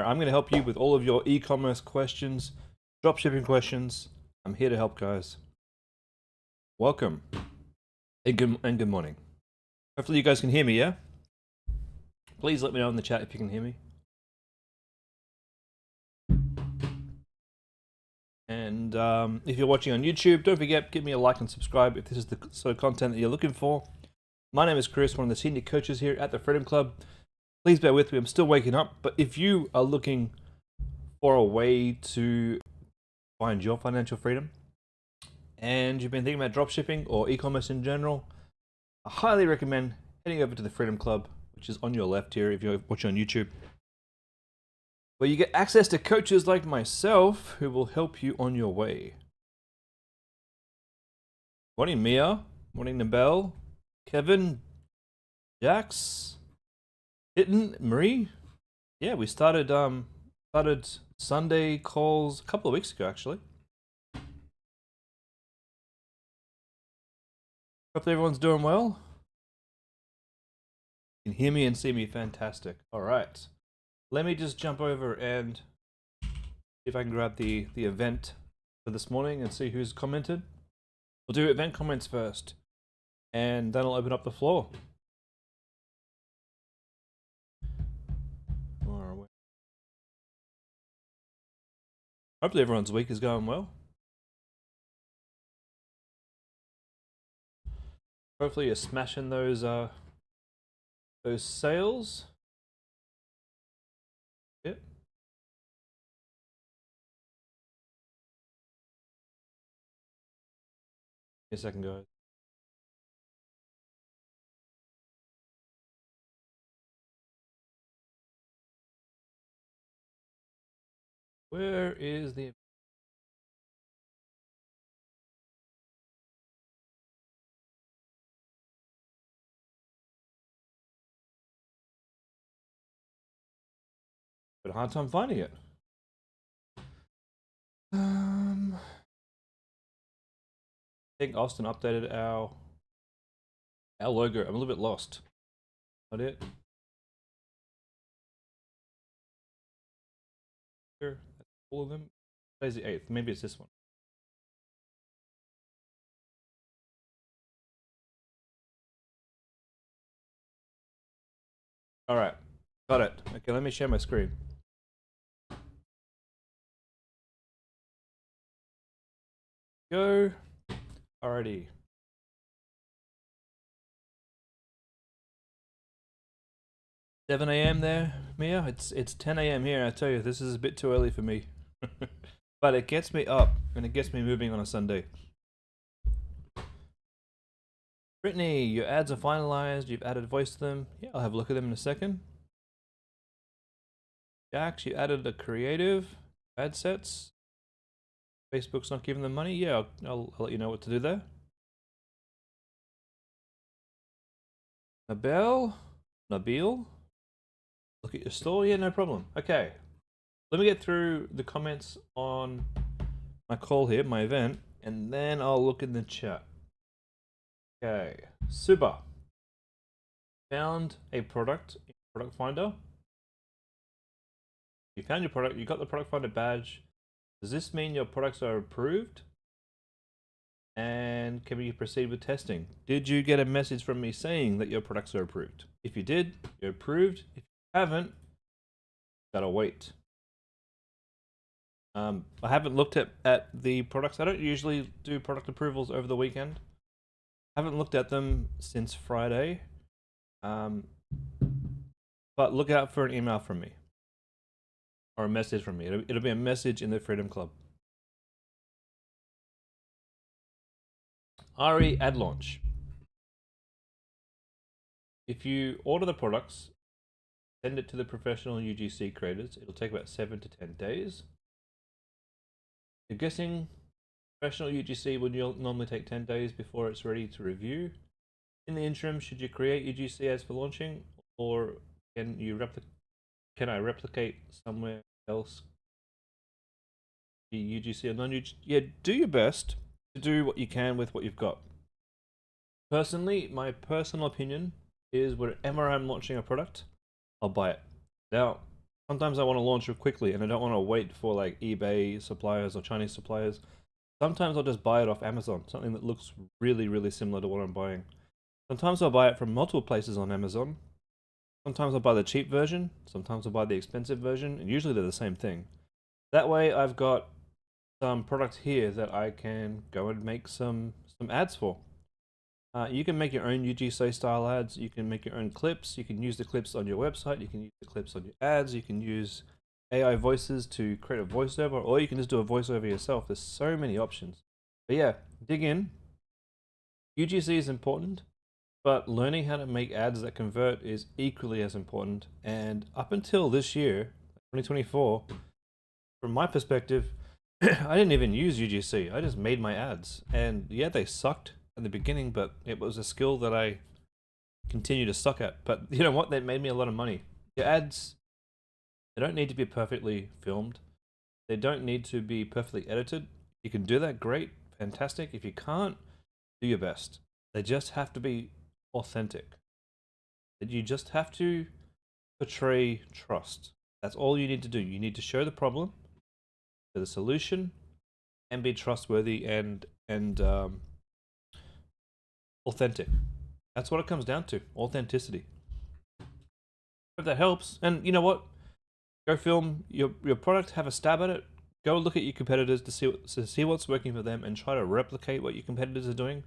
I'm going to help you with all of your e-commerce questions, dropshipping questions. I'm here to help, guys. Welcome and good morning. Hopefully you guys can hear me, yeah? Please let me know in the chat if you can hear me. And if you're watching on YouTube, don't forget, give me a like and subscribe if this is the sort of content that you're looking for. My name is Chris, one of the senior coaches here at the Freedom Club. Please bear with me, I'm still waking up, but if you are looking for a way to find your financial freedom and you've been thinking about dropshipping or e-commerce in general, I highly recommend heading over to the Freedom Club, which is on your left here if you're watching on YouTube, where you get access to coaches like myself who will help you on your way. Morning, Mia. Morning, Nabel. Kevin. Jax. Hitten. Marie. Yeah, we started Sunday calls a couple of weeks ago, actually. Hopefully everyone's doing well. You can hear me and see me. Fantastic. All right. Let me just jump over and see if I can grab the event for this morning and see who's commented. We'll do event comments first, and then I'll open up the floor. Hopefully everyone's week is going well. Hopefully you're smashing those sales. Yep. A second, guys. Where is the... But a hard time finding it. I think Austin updated our logo. I'm a little bit lost. Not it. Here, all of them. Today's the 8th. Maybe it's this one. All right, got it. Okay, let me share my screen. Go. Alrighty. $7 a.m. there, Mia. It's 10 a.m. here. I tell you, this is a bit too early for me, but it gets me up and it gets me moving on a Sunday. Brittany, your ads are finalized. You've added voice to them. Yeah, I'll have a look at them in a second. Jax, you added a creative ad sets. Facebook's not giving them money. Yeah, I'll let you know what to do there. Nabil, look at your store. Yeah, no problem. Okay, let me get through the comments on my call here, my event, and then I'll look in the chat. Okay, super. Found a product in Product Finder. You found your product. You got the Product Finder badge. Does this mean your products are approved? And can we proceed with testing? Did you get a message from me saying that your products are approved? If you did, you're approved. If you haven't, gotta wait. I haven't looked at the products. I don't usually do product approvals over the weekend. I haven't looked at them since Friday. But look out for an email from me. Or a message from me. It'll be a message in the Freedom Club. Ari ad launch. If you order the products, send it to the professional UGC creators. It'll take about 7 to 10 days. You're guessing professional UGC would normally take 10 days before it's ready to review. In the interim, should you create UGC ads for launching, or can I replicate somewhere else? The UGC or non-UGC? Yeah, do your best to do what you can with what you've got. Personally, my personal opinion is whenever I'm launching a product, I'll buy it. Now, Sometimes I want to launch it quickly and I don't want to wait for like eBay suppliers or Chinese suppliers. Sometimes I'll just buy it off Amazon, something that looks really, really similar to what I'm buying. Sometimes I'll buy it from multiple places on Amazon. Sometimes I'll buy the cheap version, sometimes I'll buy the expensive version, and usually they're the same thing. That way I've got some product here that I can go and make some ads for. You can make your own UGC style ads, you can make your own clips, you can use the clips on your website, you can use the clips on your ads, you can use AI voices to create a voiceover, or you can just do a voiceover yourself. There's so many options. But yeah, dig in. UGC is important, but learning how to make ads that convert is equally as important. And up until this year, 2024, from my perspective, I didn't even use UGC. I just made my ads. And yeah, they sucked in the beginning, but it was a skill that I continue to suck at. But you know what? They made me a lot of money. Your ads, they don't need to be perfectly filmed. They don't need to be perfectly edited. You can do that, great, fantastic. If you can't, do your best. They just have to be authentic. You just have to portray trust. That's all you need to do. You need to show the problem, show the solution, and be trustworthy and authentic. That's what it comes down to. Authenticity. If that helps, and you know what? Go film your product, have a stab at it. Go look at your competitors to see what's working for them, and try to replicate what your competitors are doing.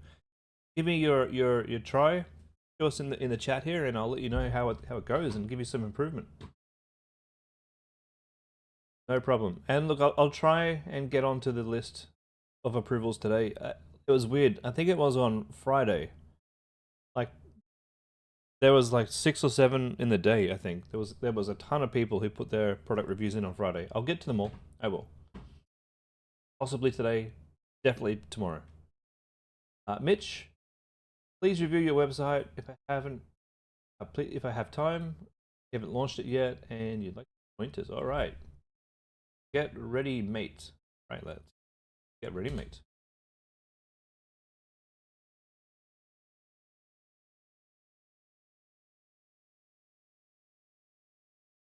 Give me your try. Show us in the chat here, and I'll let you know how it goes and give you some improvement. No problem. And look, I'll try and get onto the list of approvals today. It was weird. I think it was on Friday. Like there was like 6 or 7 in the day. I think there was a ton of people who put their product reviews in on Friday. I'll get to them all. I will. Possibly today. Definitely tomorrow. Mitch, please review your website if I haven't. If I have time, you haven't launched it yet, and you'd like pointers. All right. Get ready, mate. Right, let's get ready, mate.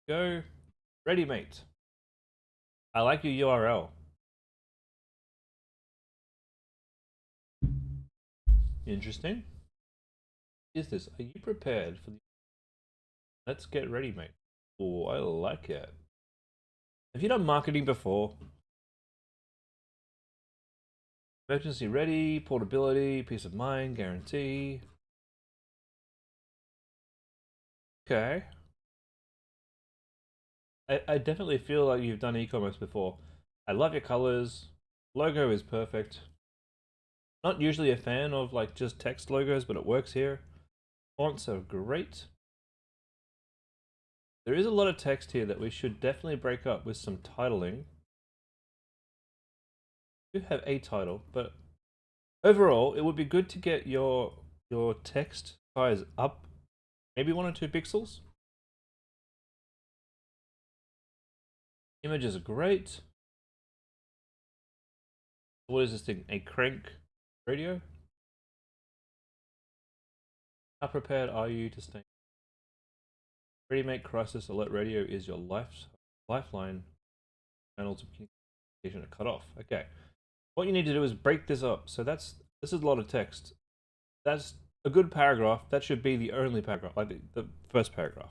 Go, ready, mate. I like your URL. Interesting. Is this? Are you prepared for the? Let's get ready, mate. Oh, I like it. Have you done marketing before? Emergency ready, portability, peace of mind, guarantee. Okay. I definitely feel like you've done e-commerce before. I love your colors. Logo is perfect. Not usually a fan of like just text logos, but it works here. Fonts are great. There is a lot of text here that we should definitely break up with some titling. We do have a title, but overall, it would be good to get your text size up, maybe 1 or 2 pixels. Images are great. What is this thing? A crank radio? How prepared are you to stay? Ready Make Crisis Alert Radio is your lifeline. Channels of communication are cut off. Okay. What you need to do is break this up. So this is a lot of text. That's a good paragraph. That should be the only paragraph, like the first paragraph.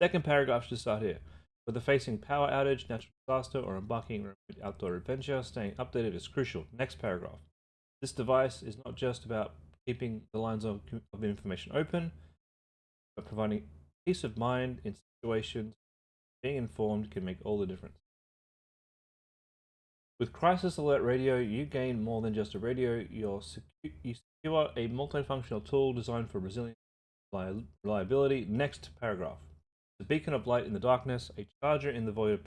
Second paragraph should start here. Whether facing power outage, natural disaster, or embarking on an outdoor adventure, staying updated is crucial. Next paragraph. This device is not just about keeping the lines of information open, but providing peace of mind in situations. Being informed can make all the difference. With Crisis Alert Radio, you gain more than just a radio. You secure a multifunctional tool designed for resilience and reliability. Next paragraph. A beacon of light in the darkness, a charger in the void of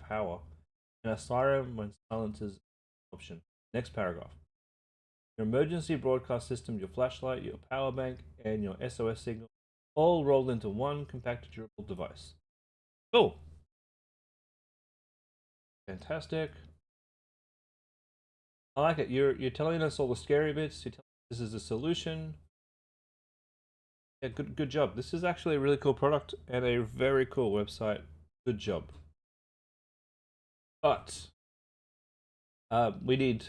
power, and a siren when silence is an option. Next paragraph. Your emergency broadcast system, your flashlight, your power bank, and your SOS signal all rolled into one compact, durable device. Cool. Fantastic. I like it. You're telling us all the scary bits. You're telling us this is a solution. Yeah, good job. This is actually a really cool product and a very cool website. Good job. But we need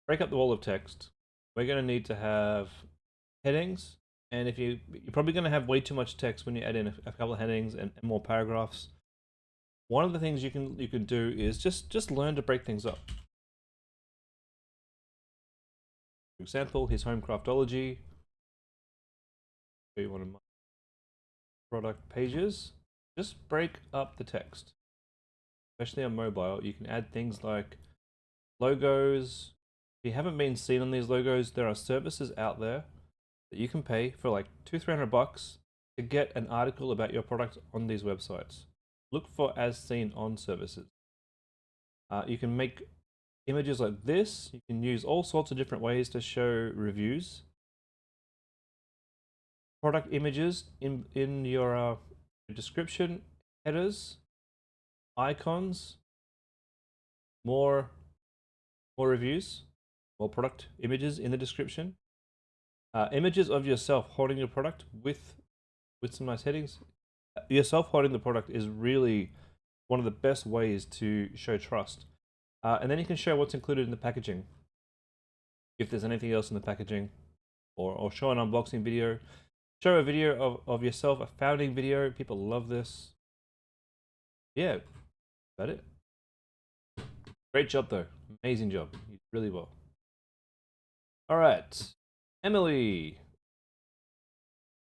break up the wall of text. We're going to need to have headings, and if you're probably going to have way too much text when you add in a couple of headings and more paragraphs. One of the things you can do is just learn to break things up. For example, his home craftology. Show you one of my product pages. Just break up the text, especially on mobile. You can add things like logos. If you haven't been seen on these logos, there are services out there that you can pay for like $200-300 to get an article about your product on these websites. Look for as seen on services. You can make images like this. You can use all sorts of different ways to show reviews. Product images in your description, headers, icons, more reviews, more product images in the description. Images of yourself holding your product with some nice headings. Yourself holding the product is really one of the best ways to show trust. And then you can show what's included in the packaging. If there's anything else in the packaging, or show an unboxing video. Show a video of yourself, a founding video. People love this. Yeah, that's it. Great job though. Amazing job. You did really well. All right, Emily.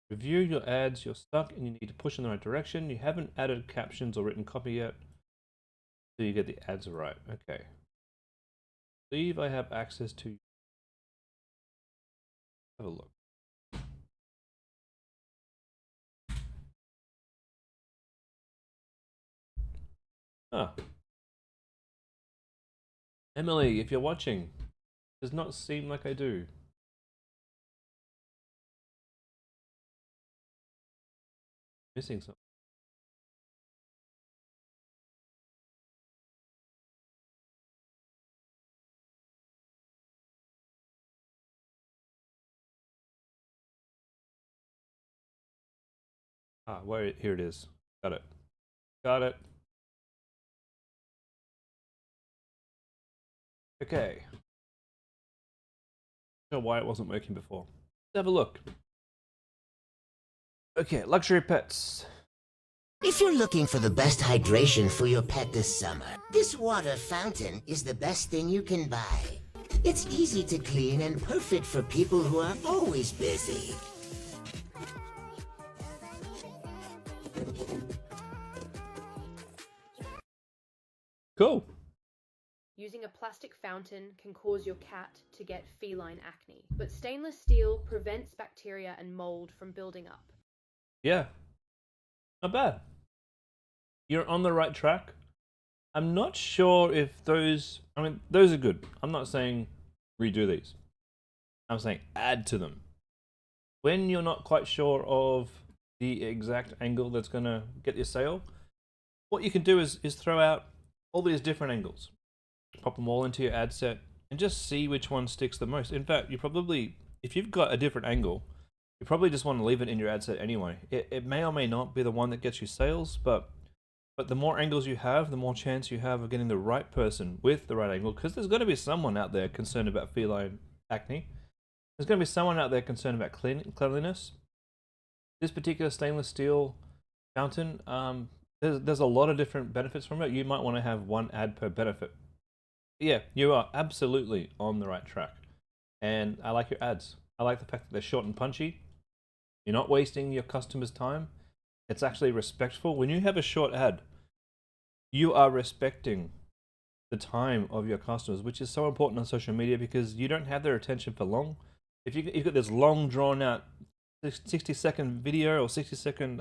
Review your ads. You're stuck and you need to push in the right direction. You haven't added captions or written copy yet, so you get the ads right. Okay. I believe I have access to. Have a look. Ah. Emily, if you're watching, does not seem like I do. Missing something. Ah, here it is. Got it. Got it. Okay. Not sure why it wasn't working before. Let's have a look. Okay, luxury pets. If you're looking for the best hydration for your pet this summer, this water fountain is the best thing you can buy. It's easy to clean and perfect for people who are always busy. Cool. Using a plastic fountain can cause your cat to get feline acne, but stainless steel prevents bacteria and mold from building up. Yeah. Not bad. You're on the right track. I'm not sure if those are good. I'm not saying redo these. I'm saying add to them. When you're not quite sure of the exact angle that's going to get your sale, what you can do is throw out all these different angles. Pop them all into your ad set and just see which one sticks the most. In fact, you probably, if you've got a different angle, you probably just want to leave it in your ad set anyway. It may or may not be the one that gets you sales, but the more angles you have, the more chance you have of getting the right person with the right angle, because there's going to be someone out there concerned about feline acne. There's going to be someone out there concerned about cleanliness. This particular stainless steel fountain, there's a lot of different benefits from it. You might want to have one ad per benefit. Yeah, you are absolutely on the right track. And I like your ads. I like the fact that they're short and punchy. You're not wasting your customers' time. It's actually respectful. When you have a short ad, you are respecting the time of your customers, which is so important on social media because you don't have their attention for long. If you've got this long, drawn-out 60-second video or 60-second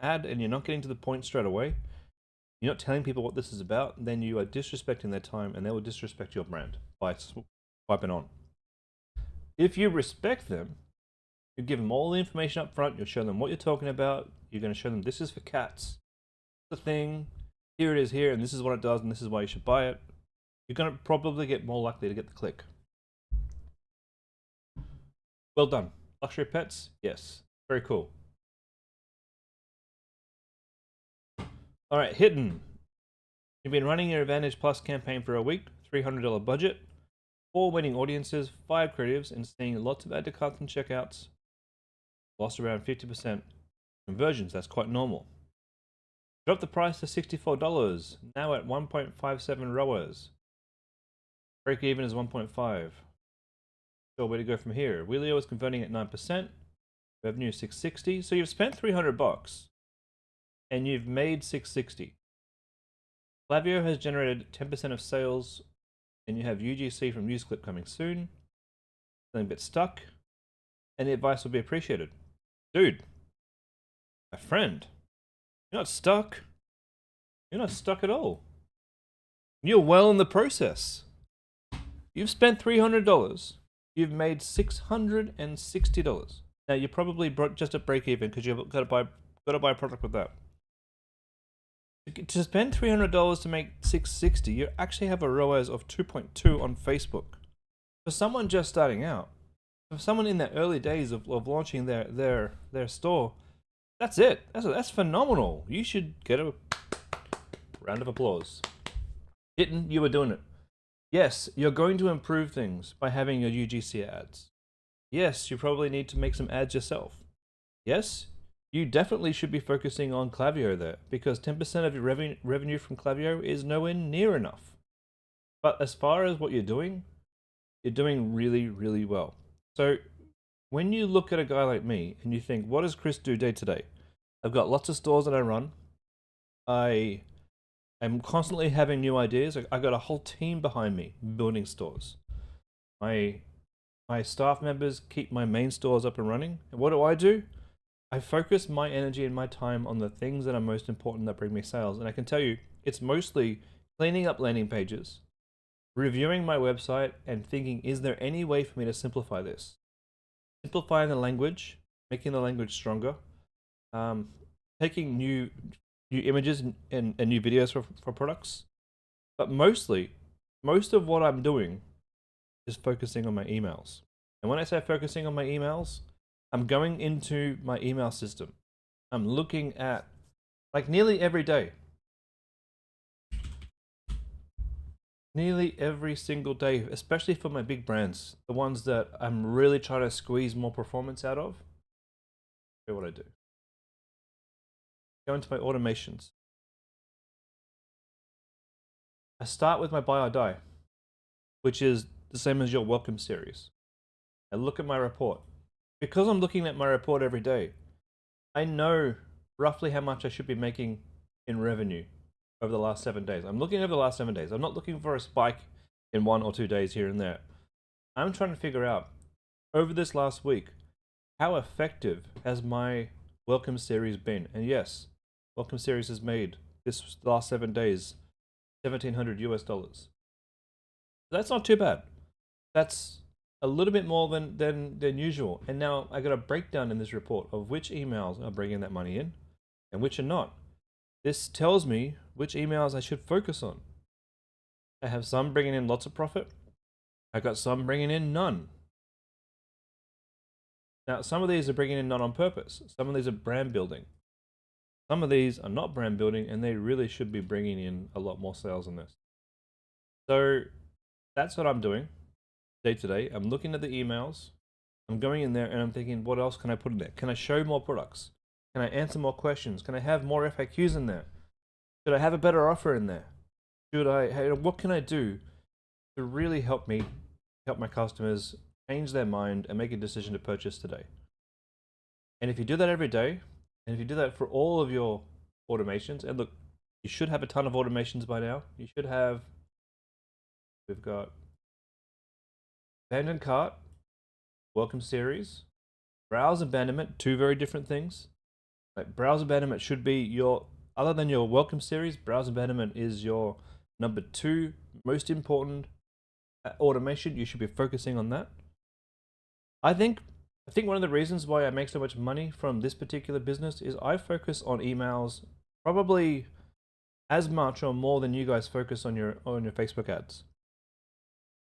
ad and you're not getting to the point straight away, you're not telling people what this is about, then you are disrespecting their time and they will disrespect your brand by swiping on. If you respect them, you give them all the information up front, you'll show them what you're talking about, you're going to show them this is for cats, the thing, here it is here, and this is what it does, and this is why you should buy it. You're going to probably get more likely to get the click. Well done. Luxury pets? Yes. Very cool. All right, hidden. You've been running your Advantage Plus campaign for a week, $300 budget, 4 winning audiences, 5 creatives, and seeing lots of add to carts and checkouts. Lost around 50% conversions. That's quite normal. Dropped the price to $64, now at 1.57 ROAS. Break even is 1.5. So where to go from here? Wheelio is converting at 9%. Revenue is 660. So you've spent $300 and you've made 660. Klaviyo has generated 10% of sales, and you have UGC from NewsClip coming soon. Feeling a bit stuck, and the advice will be appreciated. Dude, my friend, you're not stuck. You're not stuck at all. You're well in the process. You've spent $300. You've made $660. Now you're probably just at break even because you've got to buy a product with that. To spend $300 to make $660, you actually have a ROAS of 2.2 on Facebook. For someone just starting out, for someone in the early days of launching their store, that's it. That's phenomenal. You should get a round of applause. Hidden, you were doing it. Yes, you're going to improve things by having your UGC ads. Yes, you probably need to make some ads yourself. Yes, you definitely should be focusing on Klaviyo there, because 10% of your revenue from Klaviyo is nowhere near enough. But as far as what you're doing really, really well. So when you look at a guy like me and you think, what does Chris do day to day? I've got lots of stores that I run. I am constantly having new ideas. I got a whole team behind me building stores. My staff members keep my main stores up and running. And what do? I focus my energy and my time on the things that are most important that bring me sales. And I can tell you, it's mostly cleaning up landing pages, reviewing my website, and thinking, is there any way for me to simplify this? Simplifying the language, making the language stronger, taking new images and new videos for products. But most of what I'm doing is focusing on my emails. And when I say focusing on my emails, I'm going into my email system. I'm looking at, like, nearly every day. Nearly every single day, especially for my big brands, the ones that I'm really trying to squeeze more performance out of. Here's what I do. Go into my automations. I start with my buy or die, which is the same as your welcome series. I look at my report. Because I'm looking at my report every day, I know roughly how much I should be making in revenue over the last 7 days. I'm looking over the last 7 days. I'm not looking for a spike in 1 or 2 days here and there. I'm trying to figure out, over this last week, how effective has my welcome series been? And yes, welcome series has made this last 7 days $1,700 US. That's not too bad. That's a little bit more than usual. And now I got a breakdown in this report of which emails are bringing that money in and which are not. This tells me which emails I should focus on. I have some bringing in lots of profit. I got some bringing in none. Now, some of these are bringing in none on purpose. Some of these are brand building. Some of these are not brand building, and they really should be bringing in a lot more sales than this. So that's what I'm doing day to day. I'm looking at the emails. I'm going in there and I'm thinking, what else can I put in there? Can I show more products? Can I answer more questions? Can I have more FAQs in there? Should I have a better offer in there? What can I do to really help my customers change their mind and make a decision to purchase today? And if you do that every day, and if you do that for all of your automations, and look, you should have a ton of automations by now. You should have, we've got abandoned cart, welcome series, browse abandonment, 2 very different things. Like, browse abandonment should be your, other than your welcome series, browse abandonment is your number 2 most important automation. You should be focusing on that. I think one of the reasons why I make so much money from this particular business is I focus on emails probably as much or more than you guys focus on your Facebook ads.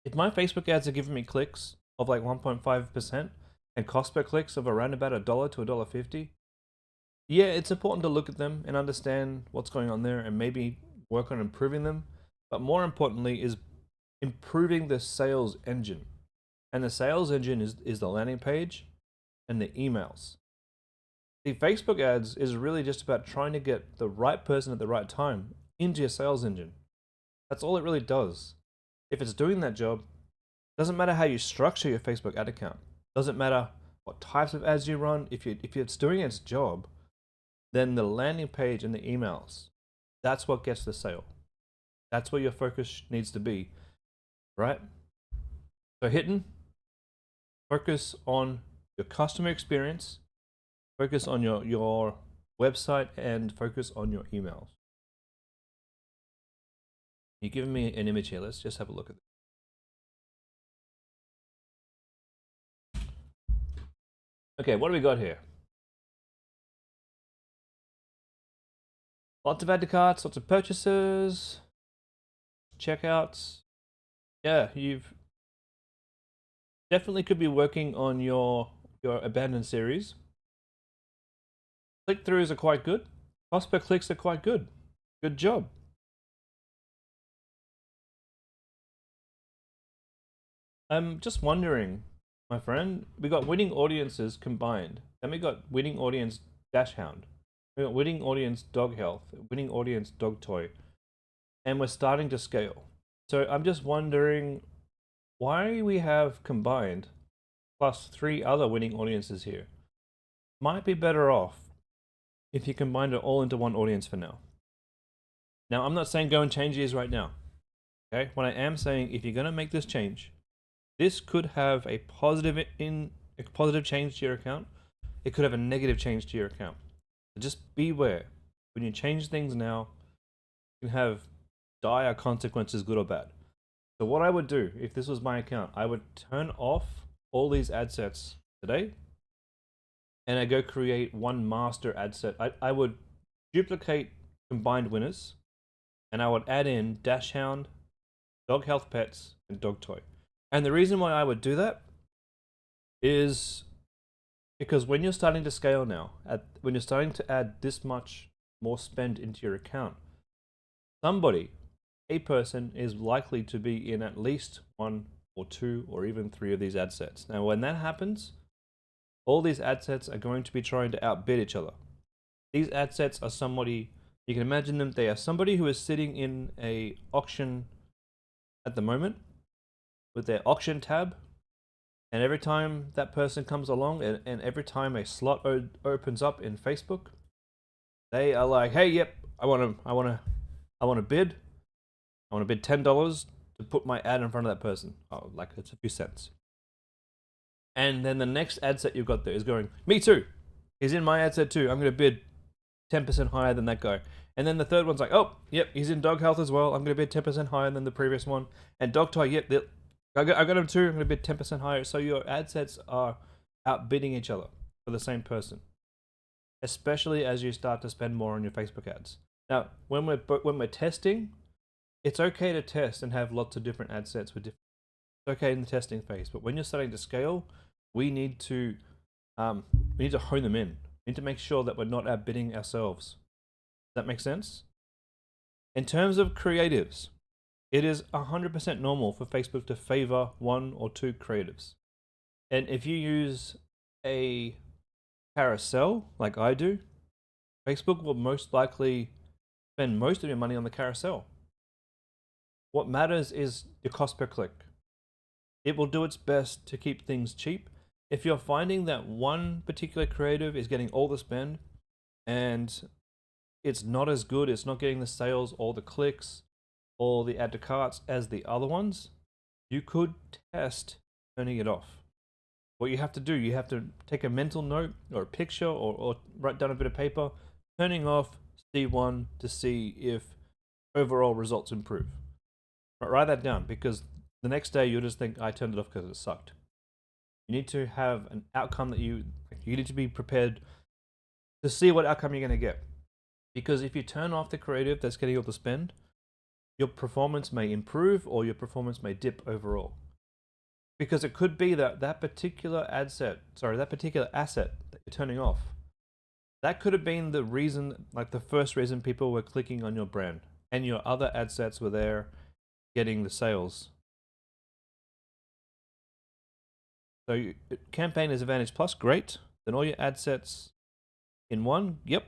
If my Facebook ads are giving me clicks of like 1.5% and cost per clicks of around about $1 to $1.50, yeah, it's important to look at them and understand what's going on there and maybe work on improving them. But more importantly is improving the sales engine. And the sales engine is the landing page and the emails. The Facebook ads is really just about trying to get the right person at the right time into your sales engine. That's all it really does. If it's doing that job, doesn't matter how you structure your Facebook ad account. Doesn't matter what types of ads you run. If it's doing its job, then the landing page and the emails, that's what gets the sale. That's where your focus needs to be, right? So focus on your customer experience, focus on your website, and focus on your emails. You're giving me an image here. Let's just have a look at it. Okay, what do we got here? Lots of add to carts, lots of purchases, checkouts. Yeah, you've definitely could be working on your abandoned series. Click-throughs are quite good. Cost per clicks are quite good. Good job. I'm just wondering, my friend, we got winning audiences combined. Then we got winning audience dash hound. We got winning audience dog health, winning audience dog toy. And we're starting to scale. So I'm just wondering why we have combined plus 3 other winning audiences here. Might be better off if you combine it all into one audience for now. Now, I'm not saying go and change these right now. Okay? What I am saying, if you're going to make this change, this could have a positive change to your account. It could have a negative change to your account. So just beware. When you change things now, you can have dire consequences, good or bad. So what I would do, if this was my account, I would turn off all these ad sets today, and I go create one master ad set. I would duplicate combined winners, and I would add in Dash Hound, Dog Health Pets, and Dog Toy. And the reason why I would do that is because when you're starting to scale now, when you're starting to add this much more spend into your account, a person is likely to be in at least 1 or 2 or even 3 of these ad sets. Now, when that happens, all these ad sets are going to be trying to outbid each other. These ad sets are somebody, you can imagine them, they are somebody who is sitting in a auction at the moment with their auction tab, and every time that person comes along and every time a slot opens up in Facebook, they are like, hey, yep, I want to bid. I want to bid $10 to put my ad in front of that person. Oh, like it's a few cents. And then the next ad set you've got there is going, me too. He's in my ad set too. I'm going to bid 10% higher than that guy. And then the third one's like, oh, yep, he's in dog health as well. I'm going to bid 10% higher than the previous one. And dog toy, yep, I got him too. I'm going to bid 10% higher. So your ad sets are outbidding each other for the same person, especially as you start to spend more on your Facebook ads. Now, when we're testing, it's okay to test and have lots of different ad sets with different. It's okay in the testing phase, but when you're starting to scale, we need to hone them in. We need to make sure that we're not outbidding ourselves. Does that make sense? In terms of creatives, it is 100% normal for Facebook to favor 1 or 2 creatives. And if you use a carousel like I do, Facebook will most likely spend most of your money on the carousel. What matters is your cost per click. It will do its best to keep things cheap. If you're finding that one particular creative is getting all the spend and it's not as good, it's not getting the sales or the clicks or the add to carts as the other ones, you could test turning it off. What you have to do, you have to take a mental note or a picture or write down a bit of paper, turning off C1 to see if overall results improve. Write that down, because the next day you'll just think, I turned it off because it sucked. You need to have an outcome that you need to be prepared to see what outcome you're going to get. Because if you turn off the creative that's getting all the spend, your performance may improve or your performance may dip overall. Because it could be that that particular asset that you're turning off, that could have been the reason, like the first reason people were clicking on your brand, and your other ad sets were there getting the sales. So campaign is Advantage Plus, great. Then all your ad sets in one, yep.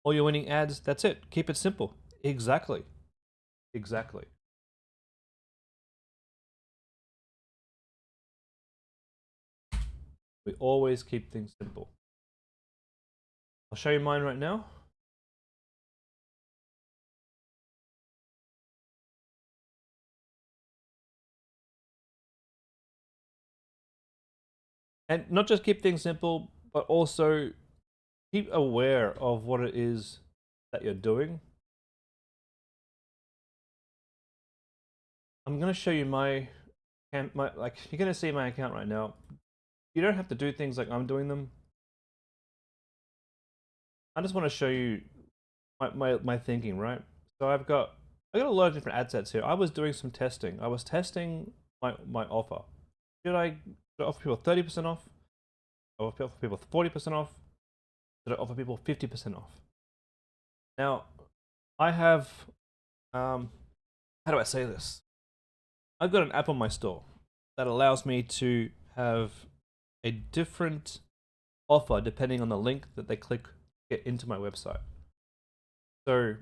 All your winning ads, that's it. Keep it simple. Exactly. Exactly. We always keep things simple. I'll show you mine right now. And not just keep things simple, but also keep aware of what it is that you're doing. I'm going to show you like you're going to see my account right now. You don't have to do things like I'm doing them. I just want to show you my thinking, right? So I got a lot of different ad sets here. I was doing some testing. I was testing my offer. Should I offer people 30% off? Offer people 40% off? Should I offer people 50% off? Now, I have, how do I say this? I've got an app on my store that allows me to have a different offer depending on the link that they click to get into my website. So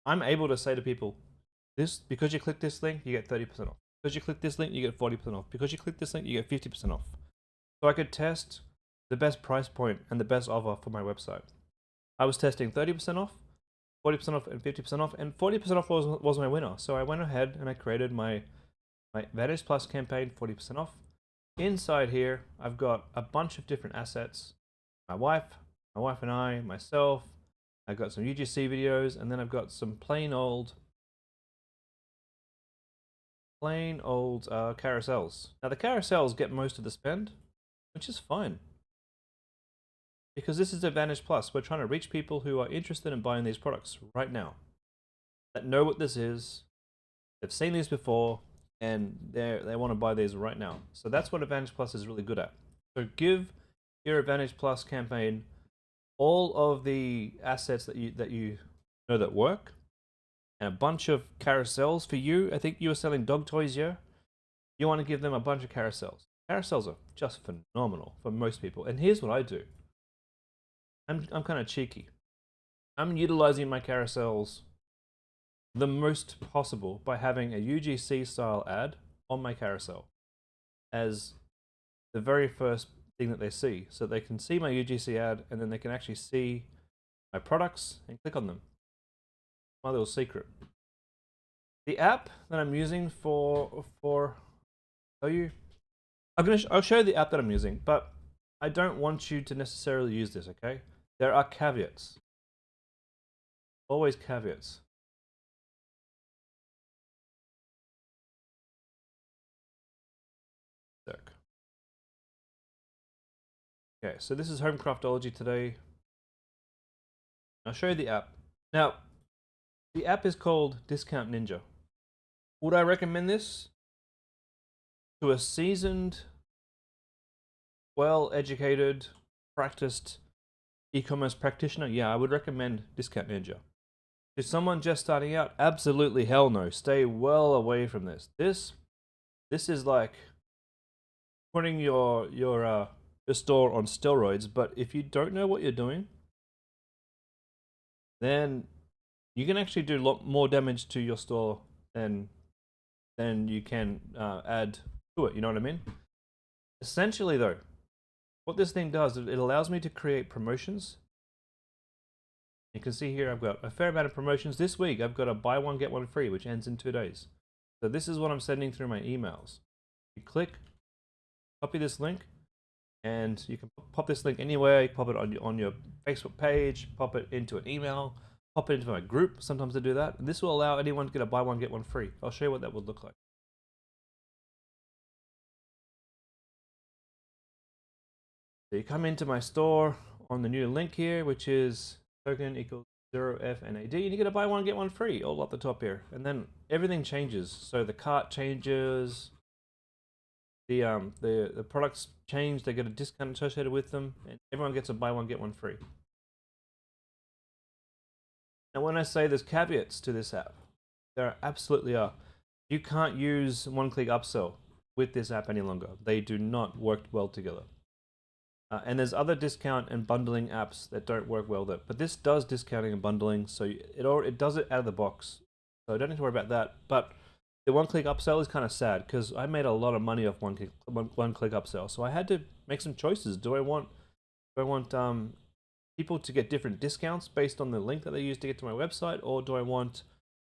I'm able to say to people, because you click this link, you get 30% off. Because you click this link, you get 40% off. Because you click this link, you get 50% off. So I could test the best price point and the best offer for my website. I was testing 30% off, 40% off, and 50% off, and 40% off was my winner. So I went ahead and I created my Advantage Plus campaign, 40% off. Inside here, I've got a bunch of different assets. My wife and I, myself. I've got some UGC videos, and then I've got some plain old carousels. Now the carousels get most of the spend, which is fine. Because this is Advantage Plus. We're trying to reach people who are interested in buying these products right now. That know what this is, they've seen these before, and they want to buy these right now. So that's what Advantage Plus is really good at. So give your Advantage Plus campaign all of the assets that you know that work, and a bunch of carousels for you. I think you were selling dog toys, yeah? You want to give them a bunch of carousels. Carousels are just phenomenal for most people. And here's what I do. I'm kind of cheeky. I'm utilizing my carousels the most possible by having a UGC style ad on my carousel as the very first thing that they see. So they can see my UGC ad, and then they can actually see my products and click on them. My little secret. The app that I'm using I'll show you the app that I'm using, but I don't want you to necessarily use this, okay? There are caveats. Always caveats. Okay, so this is Home Craftology today. I'll show you the app. Now, the app is called Discount Ninja. Would I recommend this to a seasoned, well-educated, practiced e-commerce practitioner? Yeah, I would recommend Discount Ninja. To someone just starting out, absolutely hell no. Stay well away from this. This is like putting your store on steroids. But if you don't know what you're doing, then you can actually do a lot more damage to your store than you can add to it. You know what I mean? Essentially, though, what this thing does, it allows me to create promotions. You can see here I've got a fair amount of promotions. This week I've got a buy one get one free, which ends in 2 days. So this is what I'm sending through my emails. You click, copy this link, and you can pop this link anywhere. You pop it on your Facebook page, pop it into an email, pop it into my group. Sometimes they do that. And this will allow anyone to get a buy one get one free. I'll show you what that would look like. So you come into my store on the new link here, which is token equals 0FNAD, and you get a buy one get one free all up the top here. And then everything changes. So the cart changes, the products change. They get a discount associated with them, and everyone gets a buy one get one free. Now, when I say there's caveats to this app, there absolutely are. You can't use one-click upsell with this app any longer. They do not work well together. And there's other discount and bundling apps that don't work well there. But this does discounting and bundling, so it does it out of the box. So I don't need to worry about that. But the one-click upsell is kind of sad because I made a lot of money off one-click upsell. So I had to make some choices. Do I want people to get different discounts based on the link that they use to get to my website, or do I want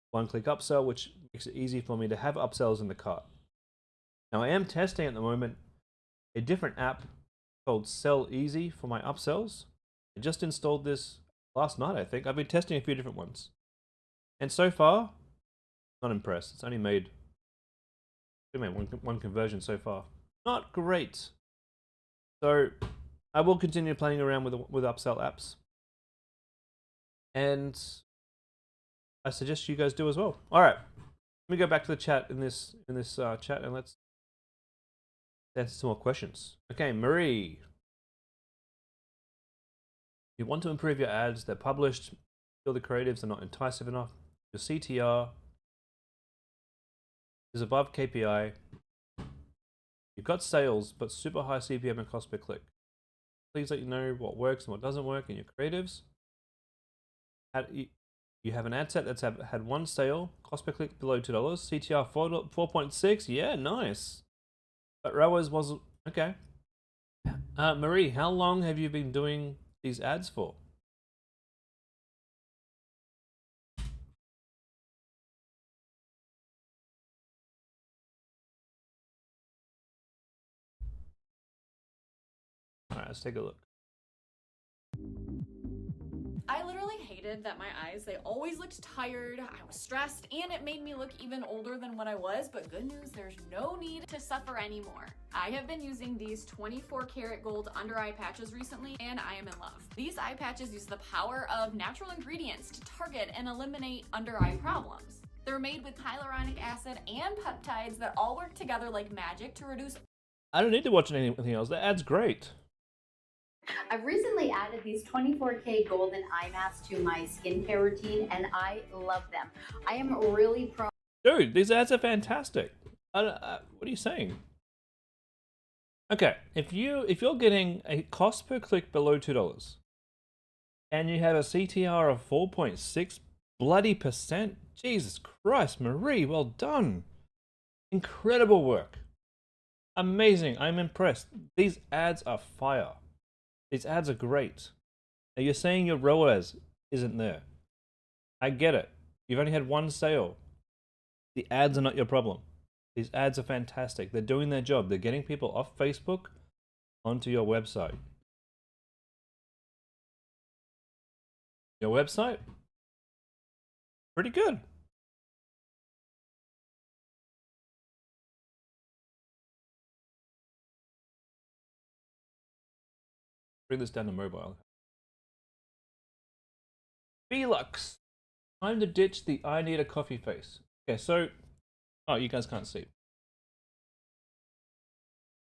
one-click upsell, which makes it easy for me to have upsells in the cart? Now I am testing at the moment a different app called Sell Easy for my upsells. I just installed this last night, I think. I've been testing a few different ones. And so far, not impressed. It's only made one conversion so far. Not great. So I will continue playing around with upsell apps. And I suggest you guys do as well. All right. Let me go back to the chat in this chat and let's answer some more questions. Okay, Marie. You want to improve your ads. They're published. Feel the creatives are not enticing enough. Your CTR is above KPI. You've got sales, but super high CPM and cost per click. Please let you know what works and what doesn't work in your creatives. You have an ad set that's had one sale, cost per click below $2, CTR 4.6. Yeah, nice. But ROAS was okay. Marie, how long have you been doing these ads for? All right, let's take a look. I literally hated that my eyes, they always looked tired, I was stressed, and it made me look even older than what I was, but good news, there's no need to suffer anymore. I have been using these 24 karat gold under eye patches recently, and I am in love. These eye patches use the power of natural ingredients to target and eliminate under eye problems. They're made with hyaluronic acid and peptides that all work together like magic to reduce... I don't need to watch anything else. The ad's great. I've recently added these 24K golden eye masks to my skincare routine, and I love them. I am really prone. Dude, these ads are fantastic. What are you saying? Okay, if you're getting a cost per click below $2 and you have a CTR of 4.6 bloody %, Jesus Christ, Marie, well done. Incredible work. Amazing. I'm impressed. These ads are fire. These ads are great. Now you're saying your ROAS isn't there. I get it. You've only had one sale. The ads are not your problem. These ads are fantastic. They're doing their job. They're getting people off Facebook onto your website. Your website? Pretty good. Bring this down to mobile. Felix. Time to ditch the I need a coffee face. Okay, so... Oh, you guys can't see.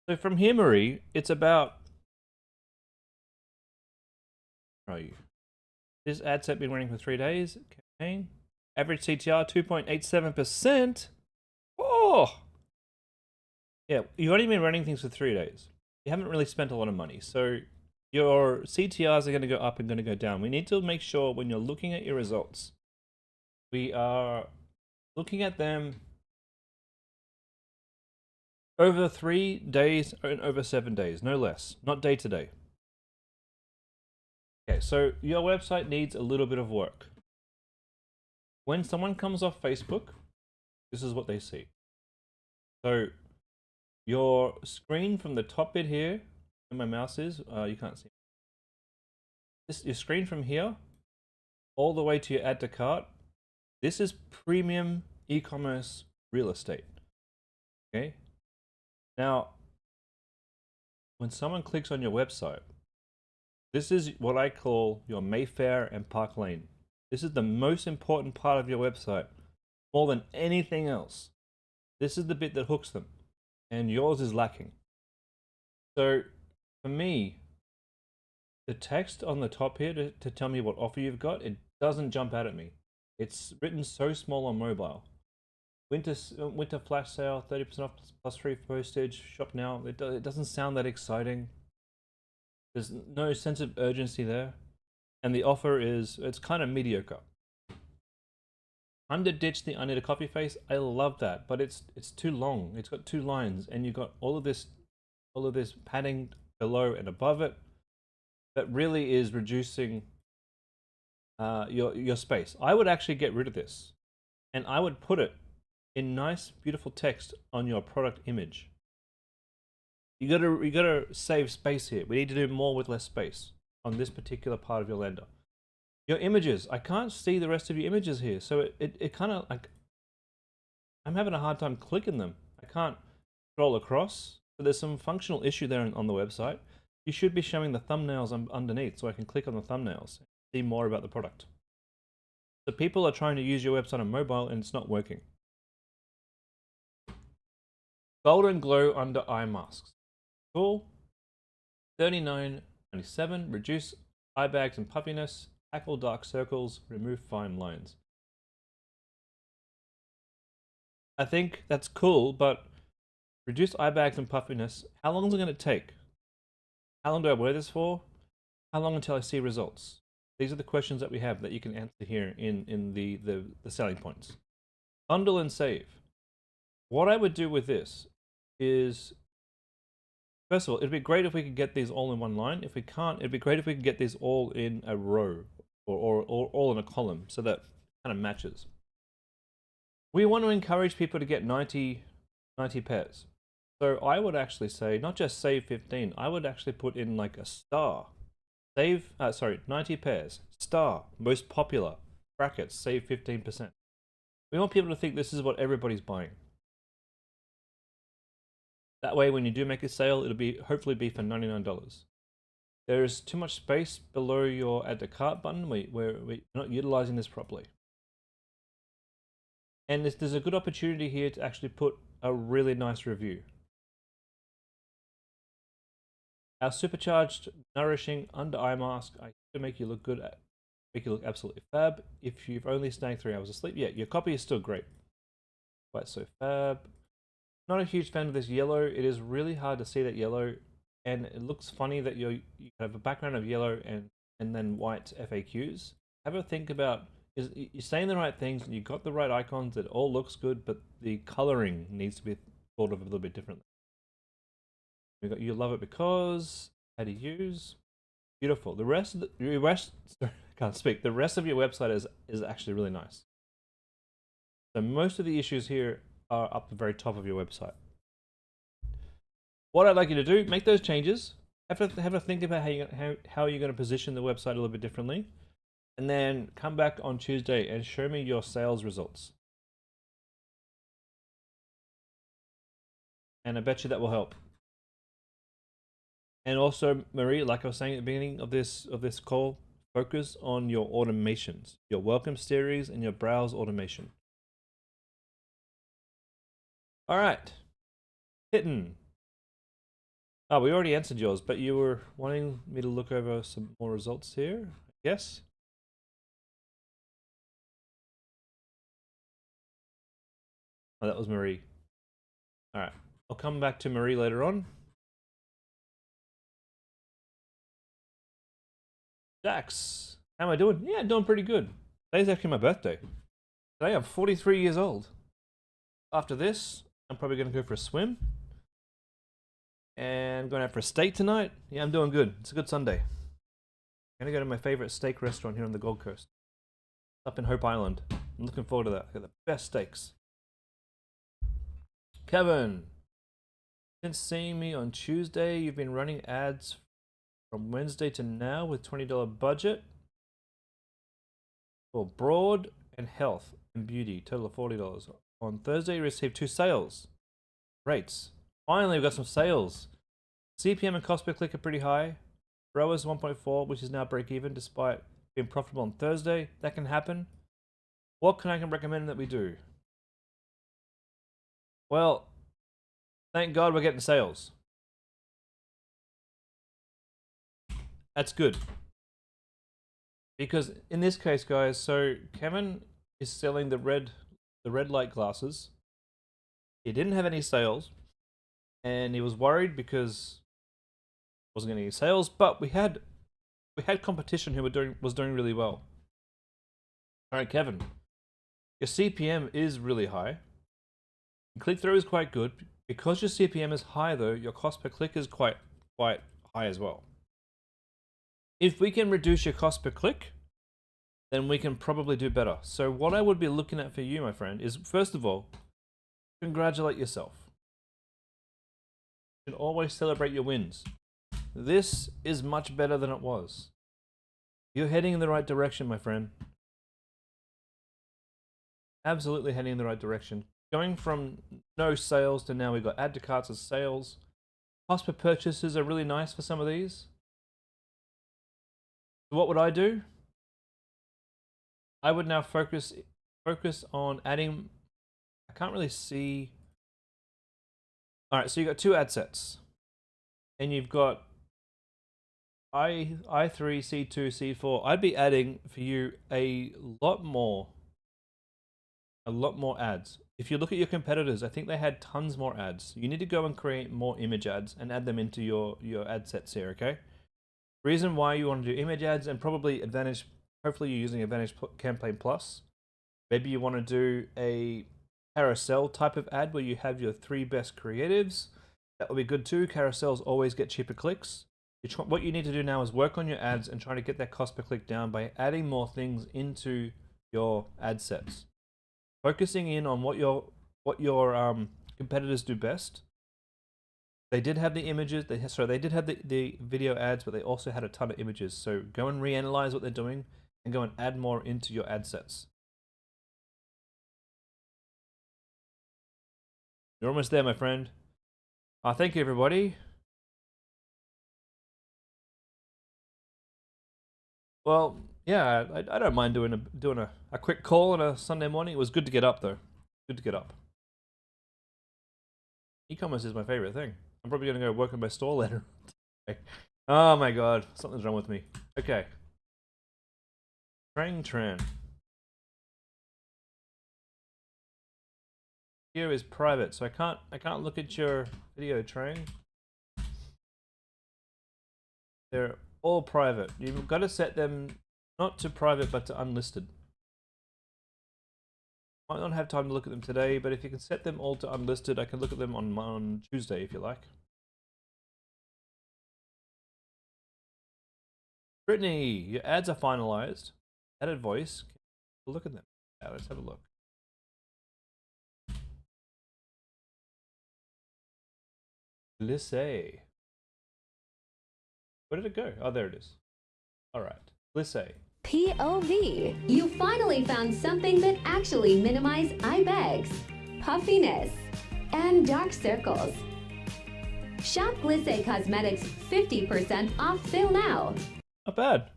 So from here, Marie, it's about... Where are you? This ad set been running for 3 days. Campaign. Average CTR 2.87%. Oh! Yeah, you've only been running things for 3 days. You haven't really spent a lot of money. So your CTRs are going to go up and going to go down. We need to make sure when you're looking at your results, we are looking at them over 3 days and over 7 days, no less, not day to day. Okay, so your website needs a little bit of work. When someone comes off Facebook, this is what they see. So your screen from the top bit here, where my mouse is, you can't see. This your screen from here, all the way to your add to cart. This is premium e-commerce real estate. Okay. Now, when someone clicks on your website, this is what I call your Mayfair and Park Lane. This is the most important part of your website, more than anything else. This is the bit that hooks them. and yours is lacking. So for me, the text on the top here to tell me what offer you've got, it doesn't jump out at me. It's written so small on mobile. Winter flash sale, 30% off plus free postage. Shop now. It doesn't sound that exciting. There's no sense of urgency there, and the offer it's kind of mediocre. Ditch the I need a coffee face. I love that, but it's too long. It's got 2 lines, and you've got all of this padding below and above it that really is reducing your space. I would actually get rid of this, and I would put it in nice, beautiful text on your product image. You gotta save space here. We need to do more with less space on this particular part of your lender. Your images, I can't see the rest of your images here, so it kind of like I'm having a hard time clicking them. I can't scroll across. So there's some functional issue there on the website. You should be showing the thumbnails underneath, so I can click on the thumbnails and see more about the product. So people are trying to use your website on mobile, and it's not working. Golden glow under eye masks. Cool. $39.97. Reduce eye bags and puffiness. Tackle dark circles. Remove fine lines. I think that's cool, but reduce eye bags and puffiness. How long is it going to take? How long do I wear this for? How long until I see results? These are the questions that we have that you can answer here in the selling points. Bundle and save. What I would do with this is, first of all, it'd be great if we could get these all in one line. If we can't, it'd be great if we could get these all in a row or all in a column, so that kind of matches. We want to encourage people to get 90 pairs. So I would actually say, not just save 15, I would actually put in like a star. 90 pairs. Star, most popular. Brackets, save 15%. We want people to think this is what everybody's buying. That way, when you do make a sale, it'll hopefully be for $99. There's too much space below your add to cart button. We're not utilizing this properly. And there's a good opportunity here to actually put a really nice review. Our supercharged, nourishing under eye mask, I can make you look good, make you look absolutely fab. If you've only snagged 3 hours of sleep, yeah, your copy is still great. Quite so fab. Not a huge fan of this yellow. It is really hard to see that yellow, and it looks funny that you have a background of yellow and then white FAQs. Have a think about, you're saying the right things and you got the right icons, it all looks good, but the coloring needs to be thought of a little bit differently. We got you love it because, how to use, beautiful. The rest sorry, I can't speak. The rest of your website is actually really nice. So most of the issues here are up the very top of your website. What I'd like you to do, make those changes. Have a think about how you're going to position the website a little bit differently, and then come back on Tuesday and show me your sales results. And I bet you that will help. And also, Marie, like I was saying at the beginning of this call, focus on your automations, your welcome series and your browse automation. All right, Hitten. Oh, we already answered yours, but you were wanting me to look over some more results here, yes? Oh, that was Marie. All right, I'll come back to Marie later on. Jax, how am I doing? Yeah, doing pretty good. Today's actually my birthday. Today I'm 43 years old. After this, I'm probably going to go for a swim. And going out for a steak tonight. Yeah, I'm doing good. It's a good Sunday. I'm going to go to my favorite steak restaurant here on the Gold Coast. Up in Hope Island. I'm looking forward to that. I got the best steaks. Kevin, since seeing me on Tuesday, you've been running ads from Wednesday to now with $20 budget for broad and health and beauty, total of $40. On Thursday, you received 2 sales. Rates. Finally, we've got some sales. CPM and cost per click are pretty high. ROAS 1.4, which is now break even despite being profitable on Thursday. That can happen. What can I recommend that we do? Well, Thank God we're getting sales. That's good. Because in this case, guys, so Kevin is selling the red light glasses. He didn't have any sales, and he was worried because he wasn't getting any sales. But we had competition who was doing really well. All right, Kevin, your CPM is really high. Click through is quite good. Because your CPM is high, though, your cost per click is quite high as well. If we can reduce your cost per click, then we can probably do better. So what I would be looking at for you, my friend, is first of all, congratulate yourself. You should always celebrate your wins. This is much better than it was. You're heading in the right direction, my friend. Absolutely heading in the right direction. Going from no sales to now we've got add to carts as sales. Cost per purchases are really nice for some of these. So what would I do? I would now focus on adding. I can't really see. All right, so you've got 2 ad sets, and you've got I3, C2, C4. I'd be adding for you a lot more ads. If you look at your competitors, I think they had tons more ads. You need to go and create more image ads and add them into your ad sets here, okay? Reason why you want to do image ads and probably Advantage, hopefully you're using Advantage Campaign Plus. Maybe you want to do a carousel type of ad where you have your 3 best creatives. That would be good too. Carousels always get cheaper clicks. What you need to do now is work on your ads and try to get that cost per click down by adding more things into your ad sets. Focusing in on what your competitors do best. They did have the images. They did have the video ads, but they also had a ton of images. So go and reanalyze what they're doing and go and add more into your ad sets. You're almost there, my friend. Thank you, everybody. Well, yeah, I don't mind doing a quick call on a Sunday morning. It was good to get up, though. Good to get up. E-commerce is my favorite thing. I'm probably going to go work on my store later. Oh my god, something's wrong with me. Okay. Trang Tran. Here is private, so I can't look at your video, Trang. They're all private. You've got to set them not to private but to unlisted. Might not have time to look at them today, but if you can set them all to unlisted, I can look at them on Tuesday if you like. Brittany, your ads are finalized. Added voice. Look at them. Yeah, let's have a look. Glisse. Where did it go? Oh, there it is. All right. Glisse. POV. You finally found something that actually minimize eye bags, puffiness, and dark circles. Shop Glisse Cosmetics 50% off sale now. Not bad.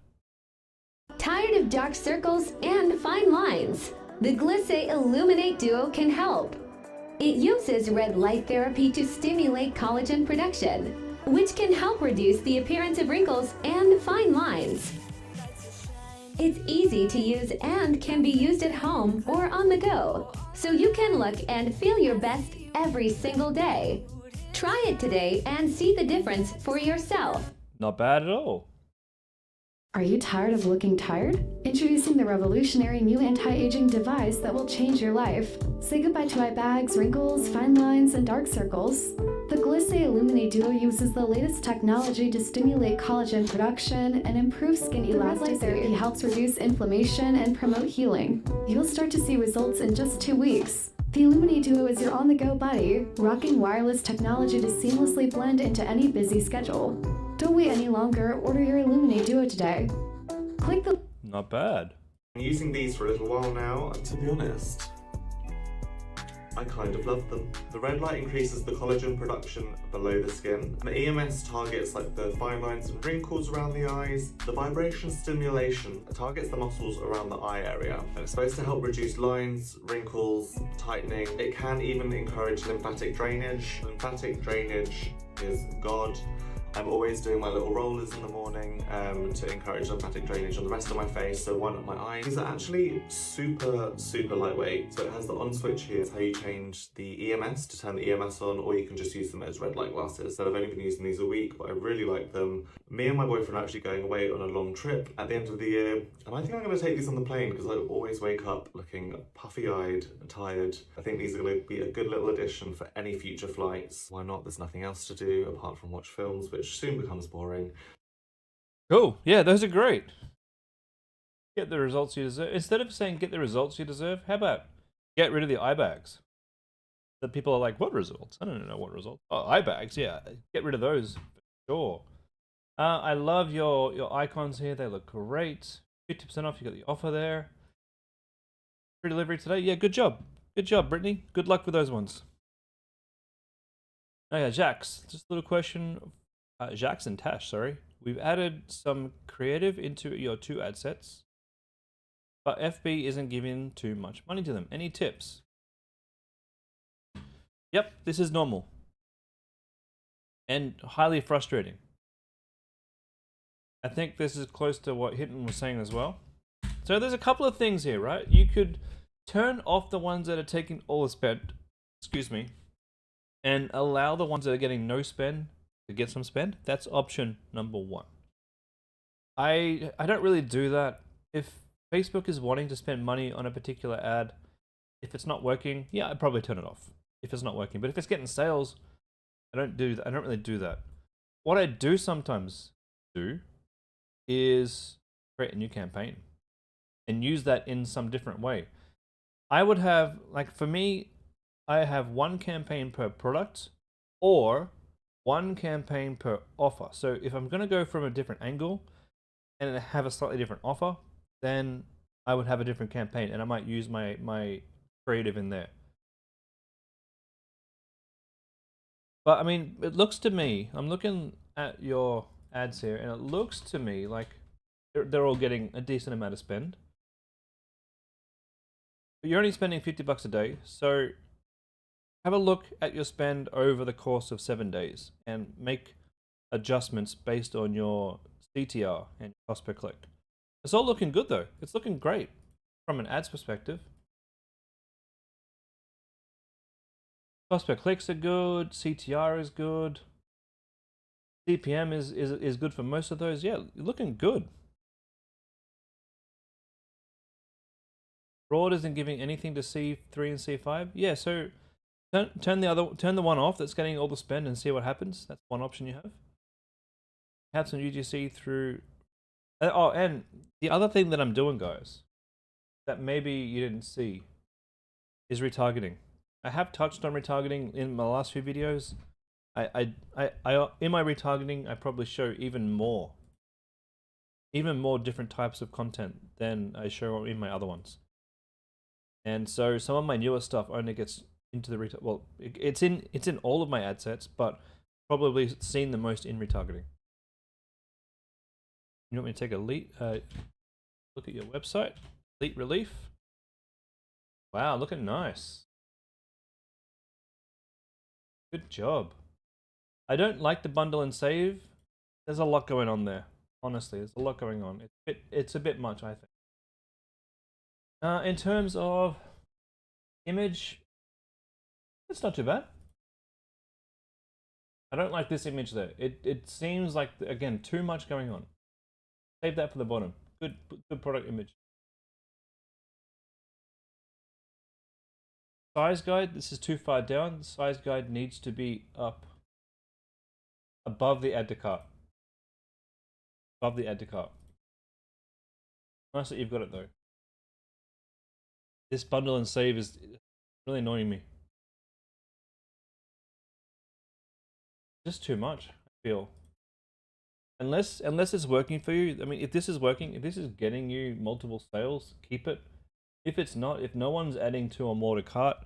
Tired of dark circles and fine lines? The Glisse Illuminate Duo can help. It uses red light therapy to stimulate collagen production, which can help reduce the appearance of wrinkles and fine lines. It's easy to use and can be used at home or on the go, so you can look and feel your best every single day. Try it today and see the difference for yourself. Not bad at all. Are you tired of looking tired? Introducing the revolutionary new anti-aging device that will change your life. Say goodbye to eye bags, wrinkles, fine lines, and dark circles. The Glisse Illuminate Duo uses the latest technology to stimulate collagen production and improve skin elasticity. It helps reduce inflammation and promote healing. You'll start to see results in just 2 weeks. The Illuminate Duo is your on-the-go buddy, rocking wireless technology to seamlessly blend into any busy schedule. Don't wait any longer. Order your Illuminate Duo today. Click the... Not bad. I'm using these for a little while now, and to be honest, I kind of love them. The red light increases the collagen production below the skin. The EMS targets like the fine lines and wrinkles around the eyes. The vibration stimulation targets the muscles around the eye area. And it's supposed to help reduce lines, wrinkles, tightening. It can even encourage lymphatic drainage. Lymphatic drainage is God. I'm always doing my little rollers in the morning to encourage lymphatic drainage on the rest of my face, so one up my eye. These are actually super, super lightweight. So it has the on switch here. It's how you change the EMS to turn the EMS on, or you can just use them as red light glasses. So I've only been using these a week, but I really like them. Me and my boyfriend are actually going away on a long trip at the end of the year, and I think I'm going to take these on the plane because I always wake up looking puffy-eyed and tired. I think these are going to be a good little addition for any future flights. Why not? There's nothing else to do apart from watch films, which soon becomes boring. Cool. Yeah, those are great. Get the results you deserve. Instead of saying get the results you deserve, how about get rid of the eye bags? That people are like, what results? I don't know what results. Oh, eye bags, yeah. Get rid of those for sure. I love your icons here. They look great. 50% off. You got the offer there. Free delivery today. Yeah, good job. Good job, Brittany. Good luck with those ones. Oh yeah, Jax. Just a little question. Jax and Tash, sorry. We've added some creative into your 2 ad sets, but FB isn't giving too much money to them. Any tips? Yep, this is normal and highly frustrating. I think this is close to what Hinton was saying as well. So there's a couple of things here, right? You could turn off the ones that are taking all the spend, excuse me, and allow the ones that are getting no spend to get some spend. That's option number 1. I don't really do that. If Facebook is wanting to spend money on a particular ad, if it's not working, yeah, I'd probably turn it off if it's not working. But if it's getting sales, I don't do that. I don't really do that. What I do sometimes do is create a new campaign and use that in some different way. I would have, like for me, I have 1 campaign per product or 1 campaign per offer. So if I'm going to go from a different angle and have a slightly different offer, then I would have a different campaign and I might use my creative in there. But I mean, it looks to me, I'm looking at your ads here, and it looks to me like they're all getting a decent amount of spend. But you're only spending $50 a day, so have a look at your spend over the course of 7 days and make adjustments based on your CTR and cost per click. It's all looking good though. It's looking great from an ads perspective. Cost per clicks are good, CTR is good, CPM is good for most of those. Yeah, looking good. Broad isn't giving anything to C3 and C5. Yeah, so turn the one off that's getting all the spend and see what happens. That's one option you have. Have some UGC through. Oh, and the other thing that I'm doing, guys, that maybe you didn't see, is retargeting. I have touched on retargeting in my last few videos. I in my retargeting, I probably show even more different types of content than I show in my other ones. And so some of my newer stuff only gets into the well, it's in all of my ad sets, but probably seen the most in retargeting. You want me to take a look at your website? Elite Relief. Wow, looking nice. Good job. I don't like the bundle and save. There's a lot going on there. Honestly, there's a lot going on. It's a bit much, I think. In terms of image, it's not too bad. I don't like this image there. It seems like, again, too much going on. Save that for the bottom. Good product image. Size guide, this is too far down. The size guide needs to be up above the add to cart. Above the add to cart. Nice that you've got it though. This bundle and save is really annoying me. Just too much, I feel. Unless it's working for you. I mean, if this is working, if this is getting you multiple sales, keep it. If it's not, if no one's adding 2 or more to cart,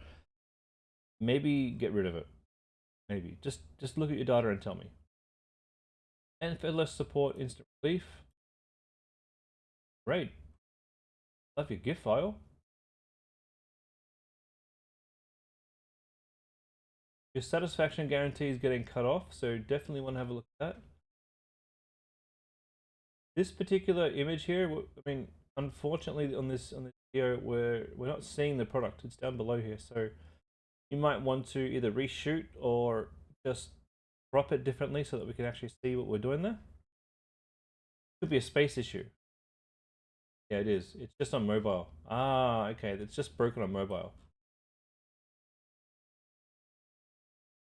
maybe get rid of it. Maybe just look at your data and tell me. And for less support, instant relief. Great. Love your GIF file. Your satisfaction guarantee is getting cut off, so definitely want to have a look at that. This particular image here, I mean, unfortunately on this video, we're not seeing the product. It's down below here, so you might want to either reshoot or just crop it differently so that we can actually see what we're doing there. Could be a space issue. Yeah, it is. It's just on mobile. Ah, okay. It's just broken on mobile.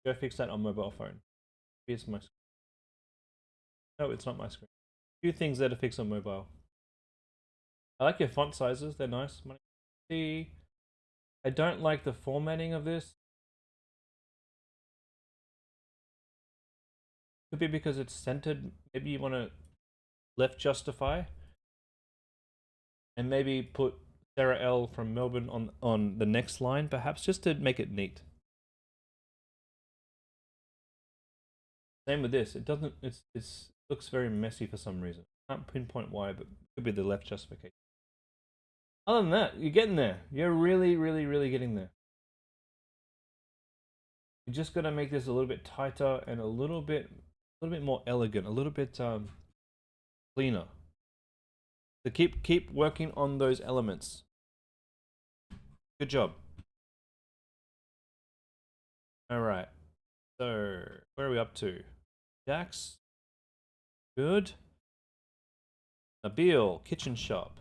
Go fix that on mobile phone. Maybe it's my screen. No, it's not my screen. A few things there to fix on mobile. I like your font sizes. They're nice. See, I don't like the formatting of this. Could be because it's centered. Maybe you want to left justify. And maybe put Sarah L from Melbourne on the next line, perhaps, just to make it neat. Same with this. It doesn't. It looks very messy for some reason. Can't pinpoint why, but it could be the left justification. Other than that, you're getting there. You're really, really, really getting there. You're just gonna make this a little bit tighter and a little bit more elegant, a little bit cleaner. So keep working on those elements. Good job. All right. So where are we up to? Jax. Good. Nabil, kitchen shop.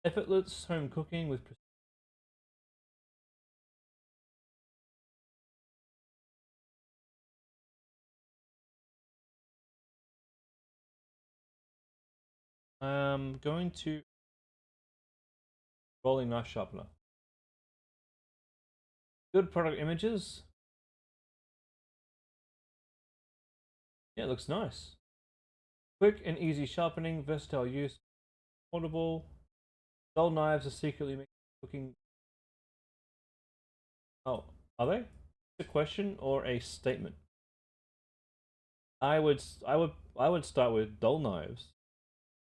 Effortless home cooking with going to rolling knife sharpener. Good product images. Yeah, it looks nice. Quick and easy sharpening, versatile use, portable. Dull knives are secretly making cooking. Oh, are they? A question or a statement? I would start with dull knives.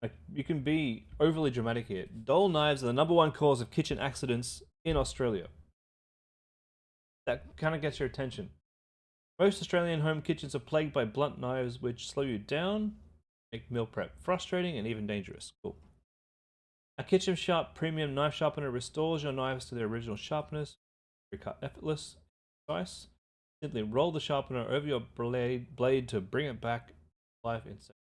Like, you can be overly dramatic here. Dull knives are the #1 cause of kitchen accidents in Australia. That kind of gets your attention. Most Australian home kitchens are plagued by blunt knives which slow you down, make meal prep frustrating and even dangerous. Cool. A Kitchen Sharp premium knife sharpener restores your knives to their original sharpness. Cut effortless, precise. Simply roll the sharpener over your blade to bring it back to life in seconds.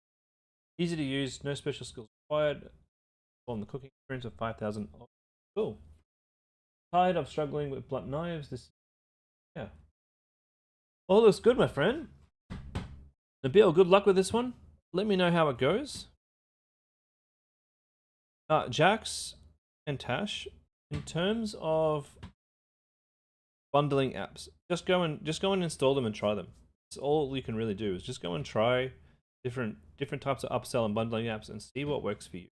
Easy to use, no special skills required. On the cooking experience of 5,000. Cool. Tired of struggling with blunt knives? Yeah. All looks good, my friend. Nabil, good luck with this one. Let me know how it goes. Jax and Tash, in terms of bundling apps, just go and install them and try them. That's all you can really do, is just go and try different types of upsell and bundling apps and see what works for you.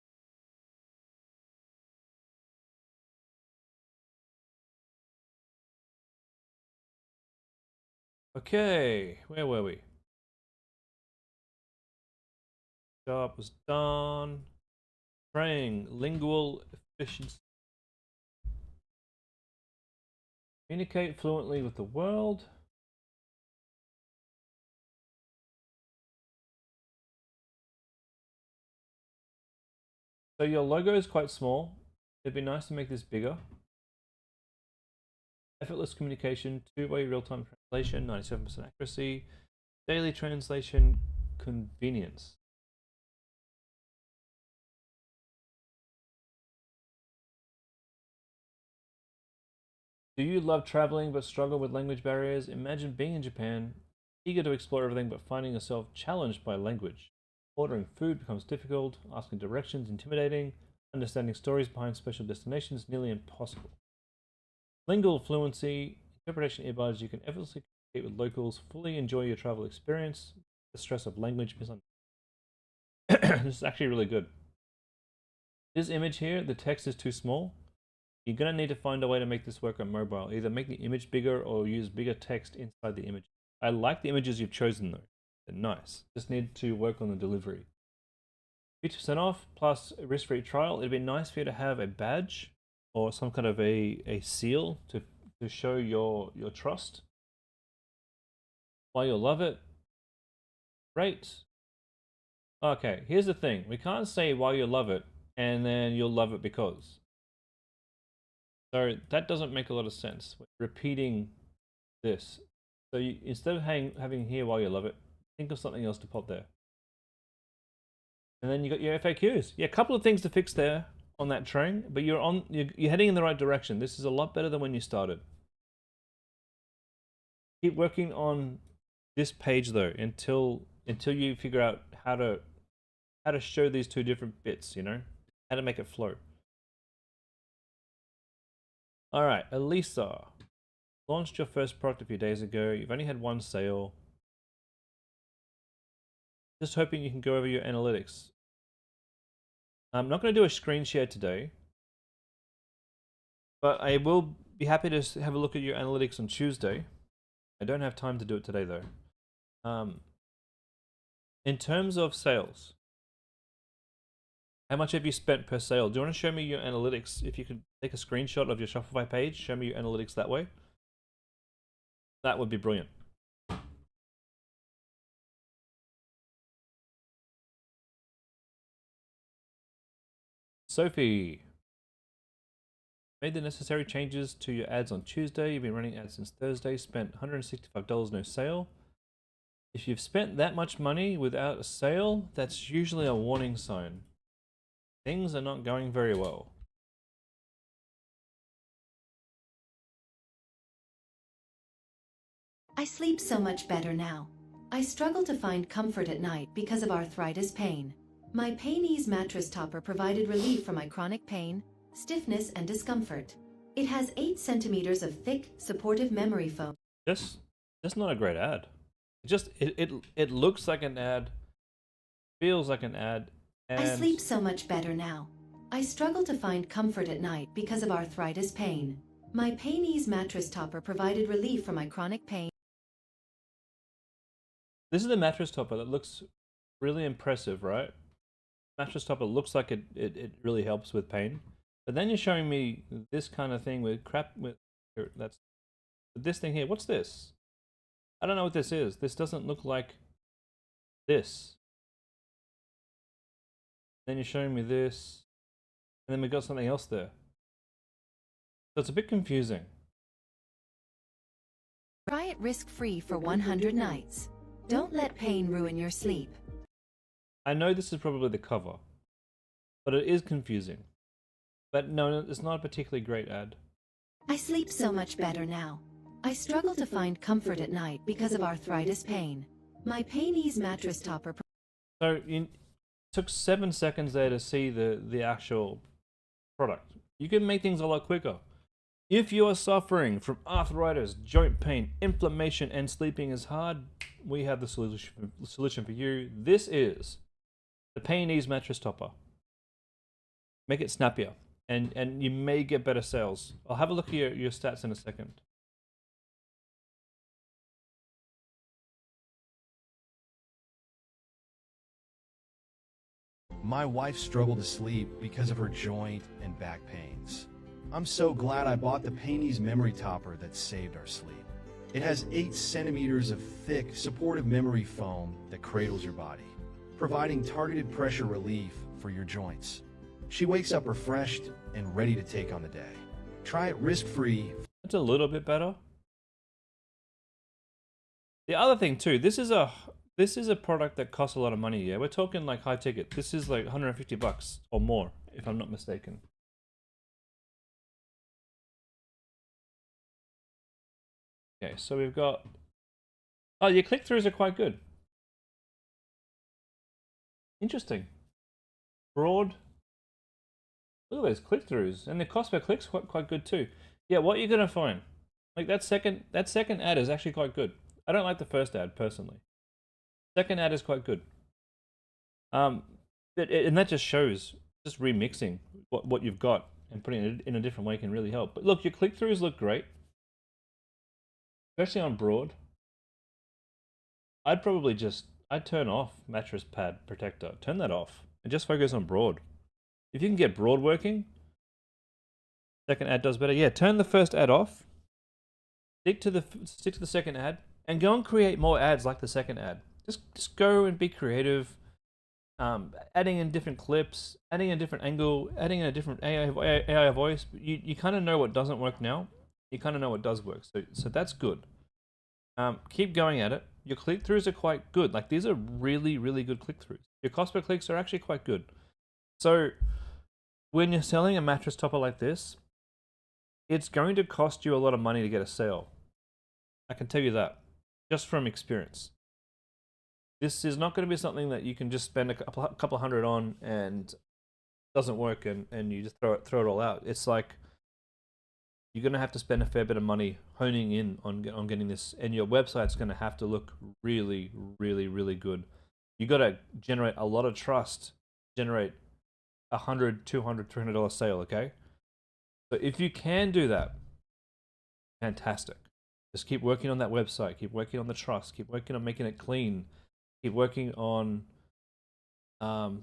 Okay, where were we? Job was done. Praying lingual efficiency. Communicate fluently with the world. So your logo is quite small. It'd be nice to make this bigger. Effortless communication, two-way real-time translation, 97% accuracy, daily translation, convenience. Do you love traveling but struggle with language barriers? Imagine being in Japan, eager to explore everything but finding yourself challenged by language. Ordering food becomes difficult, asking directions intimidating, understanding stories behind special destinations nearly impossible. Lingual fluency, interpretation earbuds, you can effortlessly communicate with locals, fully enjoy your travel experience, the stress of language misunderstanding. This is actually really good. This image here, the text is too small. You're going to need to find a way to make this work on mobile. Either make the image bigger or use bigger text inside the image. I like the images you've chosen though. They're nice. Just need to work on the delivery. 50% off plus a risk-free trial. It'd be nice for you to have a badge or some kind of a seal to show your trust. Why you'll love it. Great. Okay, here's the thing. We can't say why you love it and then you'll love it because. So that doesn't make a lot of sense. We're repeating this. So you, instead of having here why you love it, think of something else to pop there. And then you got your FAQs. Yeah, a couple of things to fix there on that train, but you're heading in the right direction. This is a lot better than when you started. Keep working on this page though until you figure out how to show these two different bits, you know, how to make it flow. All right, Elisa, launched your first product a few days ago. You've only had one sale. Just hoping you can go over your analytics. I'm not going to do a screen share today, but I will be happy to have a look at your analytics on Tuesday. I don't have time to do it today though. In terms of sales, how much have you spent per sale? Do you want to show me your analytics? If you could take a screenshot of your Shopify page, show me your analytics that way. That would be brilliant. Sophie, made the necessary changes to your ads on Tuesday. You've been running ads since Thursday. Spent $165, no sale. If you've spent that much money without a sale, that's usually a warning sign. Things are not going very well. I sleep so much better now. I struggle to find comfort at night because of arthritis pain. My Pain Ease mattress topper provided relief from my chronic pain, stiffness, and discomfort. It has 8 centimeters of thick, supportive memory foam. That's not a great ad. It looks like an ad, feels like an ad. And I sleep so much better now. I struggle to find comfort at night because of arthritis pain. My Pain Ease mattress topper provided relief from my chronic pain. This is the mattress topper that looks really impressive, right? Mattress topper looks like it really helps with pain. But then you're showing me this kind of thing with that's this thing here. What's this? I don't know what this is. This doesn't look like this. Then you're showing me this, and then we got something else there. So it's a bit confusing. Try it risk-free for 100 nights. Don't let pain ruin your sleep. I know this is probably the cover, but it is confusing. But no, it's not a particularly great ad. I sleep so much better now. I struggle to find comfort at night because of arthritis pain. My Pain Ease mattress topper. So it took 7 seconds there to see the actual product. You can make things a lot quicker. If you are suffering from arthritis, joint pain, inflammation, and sleeping is hard, we have the solution for you. This is the Pain Ease mattress topper. Make it snappier, and you may get better sales. I'll have a look at your stats in a second. My wife struggled to sleep because of her joint and back pains. I'm so glad I bought the Pain Ease memory topper that saved our sleep. It has 8 centimeters of thick, supportive memory foam that cradles your body, providing targeted pressure relief for your joints. She wakes up refreshed and ready to take on the day. Try it risk-free. That's a little bit better. The other thing too, this is a product that costs a lot of money. Yeah, we're talking like high ticket. This is like $150 or more, if I'm not mistaken. Okay, so we've got. Oh, your click-throughs are quite good. Interesting. Broad. Look at those click-throughs, and the cost per click's quite good too. Yeah, what you're gonna find, like that second ad is actually quite good. I don't like the first ad personally. Second ad is quite good. And that just shows, just remixing what you've got and putting it in a different way can really help. But look, your click-throughs look great, especially on broad. I'd turn off mattress pad protector. Turn that off and just focus on broad. If you can get broad working, second ad does better. Yeah, turn the first ad off. Stick to the second ad and go and create more ads like the second ad. Just go and be creative. Adding in different clips, adding a different angle, adding in a different AI voice. You kind of know what doesn't work now. You kind of know what does work. So that's good. Keep going at it. Your click-throughs are quite good. Like, these are really, really good click-throughs. Your cost per clicks are actually quite good. So when you're selling a mattress topper like this, it's going to cost you a lot of money to get a sale. I can tell you that, just from experience. This is not going to be something that you can just spend a couple hundred on and doesn't work and you just throw it all out. It's like you're going to have to spend a fair bit of money honing in on getting this, and your website's going to have to look really, really, really good. You got to generate a lot of trust, generate $100, $200, $300 sale. Okay, so if you can do that, fantastic. Just keep working on that website. Keep working on the trust. Keep working on making it clean. Keep working on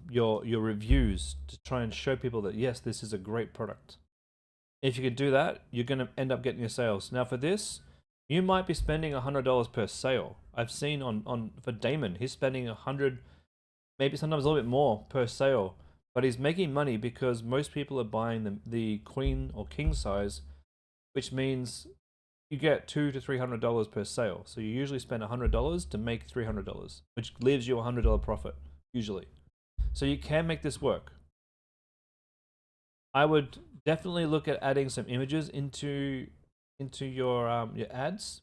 your reviews to try and show people that yes, this is a great product. If you can do that, you're going to end up getting your sales. Now for this, you might be spending $100 per sale. I've seen for Damon, he's spending $100, maybe sometimes a little bit more per sale, but he's making money because most people are buying the queen or king size, which means you get $200 to $300 per sale. So you usually spend $100 to make $300, which leaves you a $100 profit usually. So you can make this work. I would definitely look at adding some images into your ads.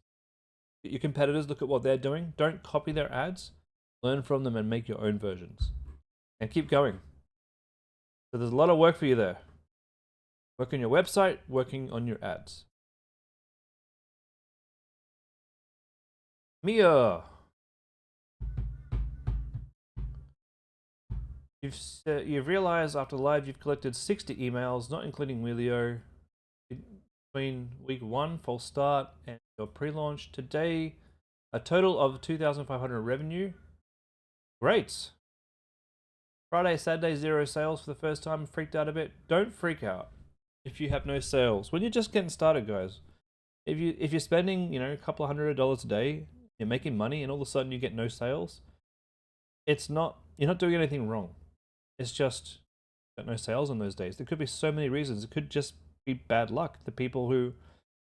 Your competitors, look at what they're doing. Don't copy their ads. Learn from them and make your own versions. And keep going. So there's a lot of work for you there. Work on your website, working on your ads. Mia, you've realized after live you've collected 60 emails, not including Wheelio, between week 1 false start and your pre-launch today, a total of 2,500 revenue. Great. Friday, Saturday, 0 sales for the first time. Freaked out a bit. Don't freak out if you have no sales when you're just getting started, guys. If you're spending a couple of $100 a day, you're making money, and all of a sudden you get no sales, you're not doing anything wrong. It's just got no sales on those days. There could be so many reasons. It could just be bad luck. The people who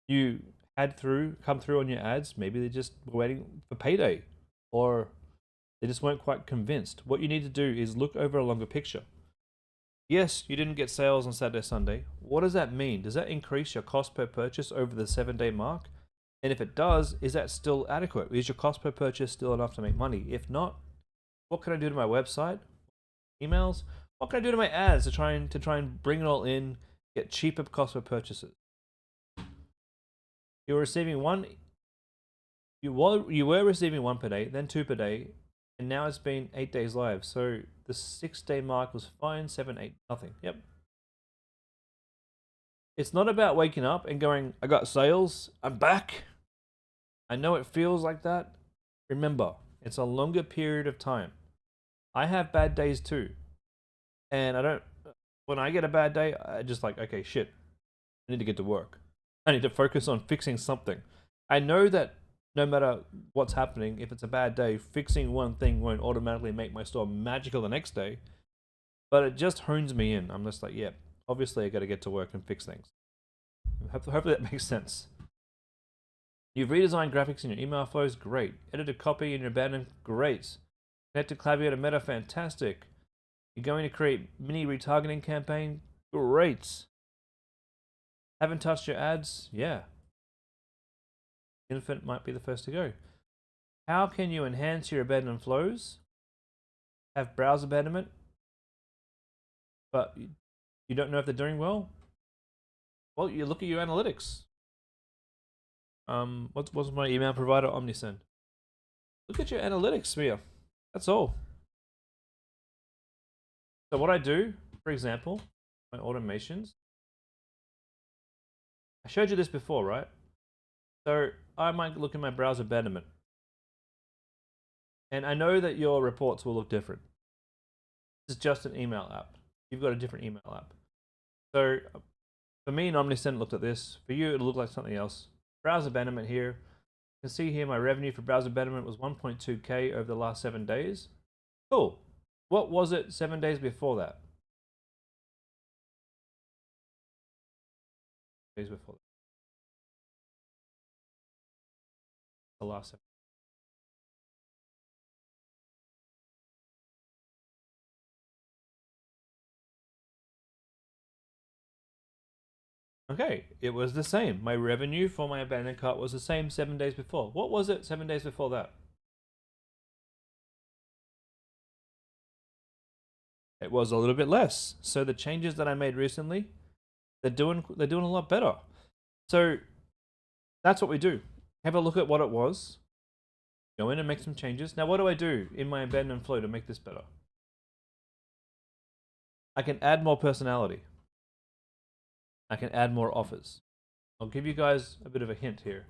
you had come through on your ads, maybe they just were waiting for payday, or they just weren't quite convinced. What you need to do is look over a longer picture. Yes, you didn't get sales on Saturday, Sunday. What does that mean? Does that increase your cost per purchase over the 7-day mark? And if it does, is that still adequate? Is your cost per purchase still enough to make money? If not, what can I do to my website? Emails? What can I do to my ads to try and bring it all in, get cheaper cost per purchases? You were receiving you were receiving 1 per day, then 2 per day, and now it's been 8 days live. So the 6-day mark was fine, 7, 8, nothing. Yep. It's not about waking up and going, I got sales, I'm back. I know it feels like that. Remember, it's a longer period of time. I have bad days too. And when I get a bad day, I just like, okay, shit, I need to get to work. I need to focus on fixing something. I know that no matter what's happening, if it's a bad day, fixing one thing won't automatically make my store magical the next day, but it just hones me in. I'm just like, yeah, obviously I got to get to work and fix things. Hopefully that makes sense. You've redesigned graphics in your email flows, great. Edited copy in your banner, great. Connected Klaviyo to Meta, fantastic. You're going to create mini retargeting campaign, great. Haven't touched your ads, yeah. Infant might be the first to go. How can you enhance your abandoned flows? Have browse abandonment, but you don't know if they're doing well? Well, you look at your analytics. What's my email provider? Omnisend. Look at your analytics, Mia. That's all. So what I do, for example, my automations, I showed you this before, right? So I might look in my browser abandonment. And I know that your reports will look different. This is just an email app. You've got a different email app. So for me, Omniscient looked at this. For you, it'll look like something else. Browser abandonment here. You can see here my revenue for browser abandonment was 1.2K over the last 7 days. Cool. What was it 7 days before that? Days before that. The last 7. Okay, it was the same. My revenue for my abandoned cart was the same 7 days before. What was it 7 days before that? It was a little bit less. So the changes that I made recently, they're doing a lot better. So that's what we do. Have a look at what it was. Go in and make some changes. Now what do I do in my abandoned flow to make this better? I can add more personality. I can add more offers. I'll give you guys a bit of a hint here.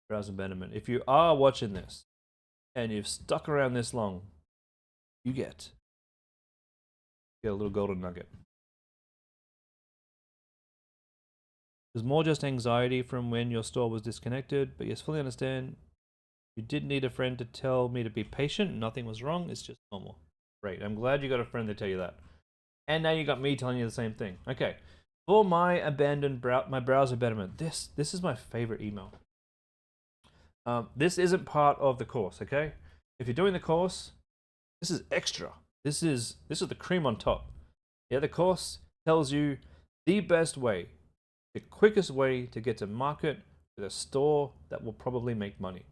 Browser abandonment. If you are watching this and you've stuck around this long, you get a little golden nugget. There's more just anxiety from when your store was disconnected, but yes, fully understand. You did need a friend to tell me to be patient. Nothing was wrong. It's just normal. Great. I'm glad you got a friend to tell you that. And now you got me telling you the same thing. Okay. For my my browser abandonment, this is my favorite email. This isn't part of the course, okay? If you're doing the course, this is extra. This is the cream on top. Yeah, the course tells you the best way, the quickest way to get to market with a store that will probably make money.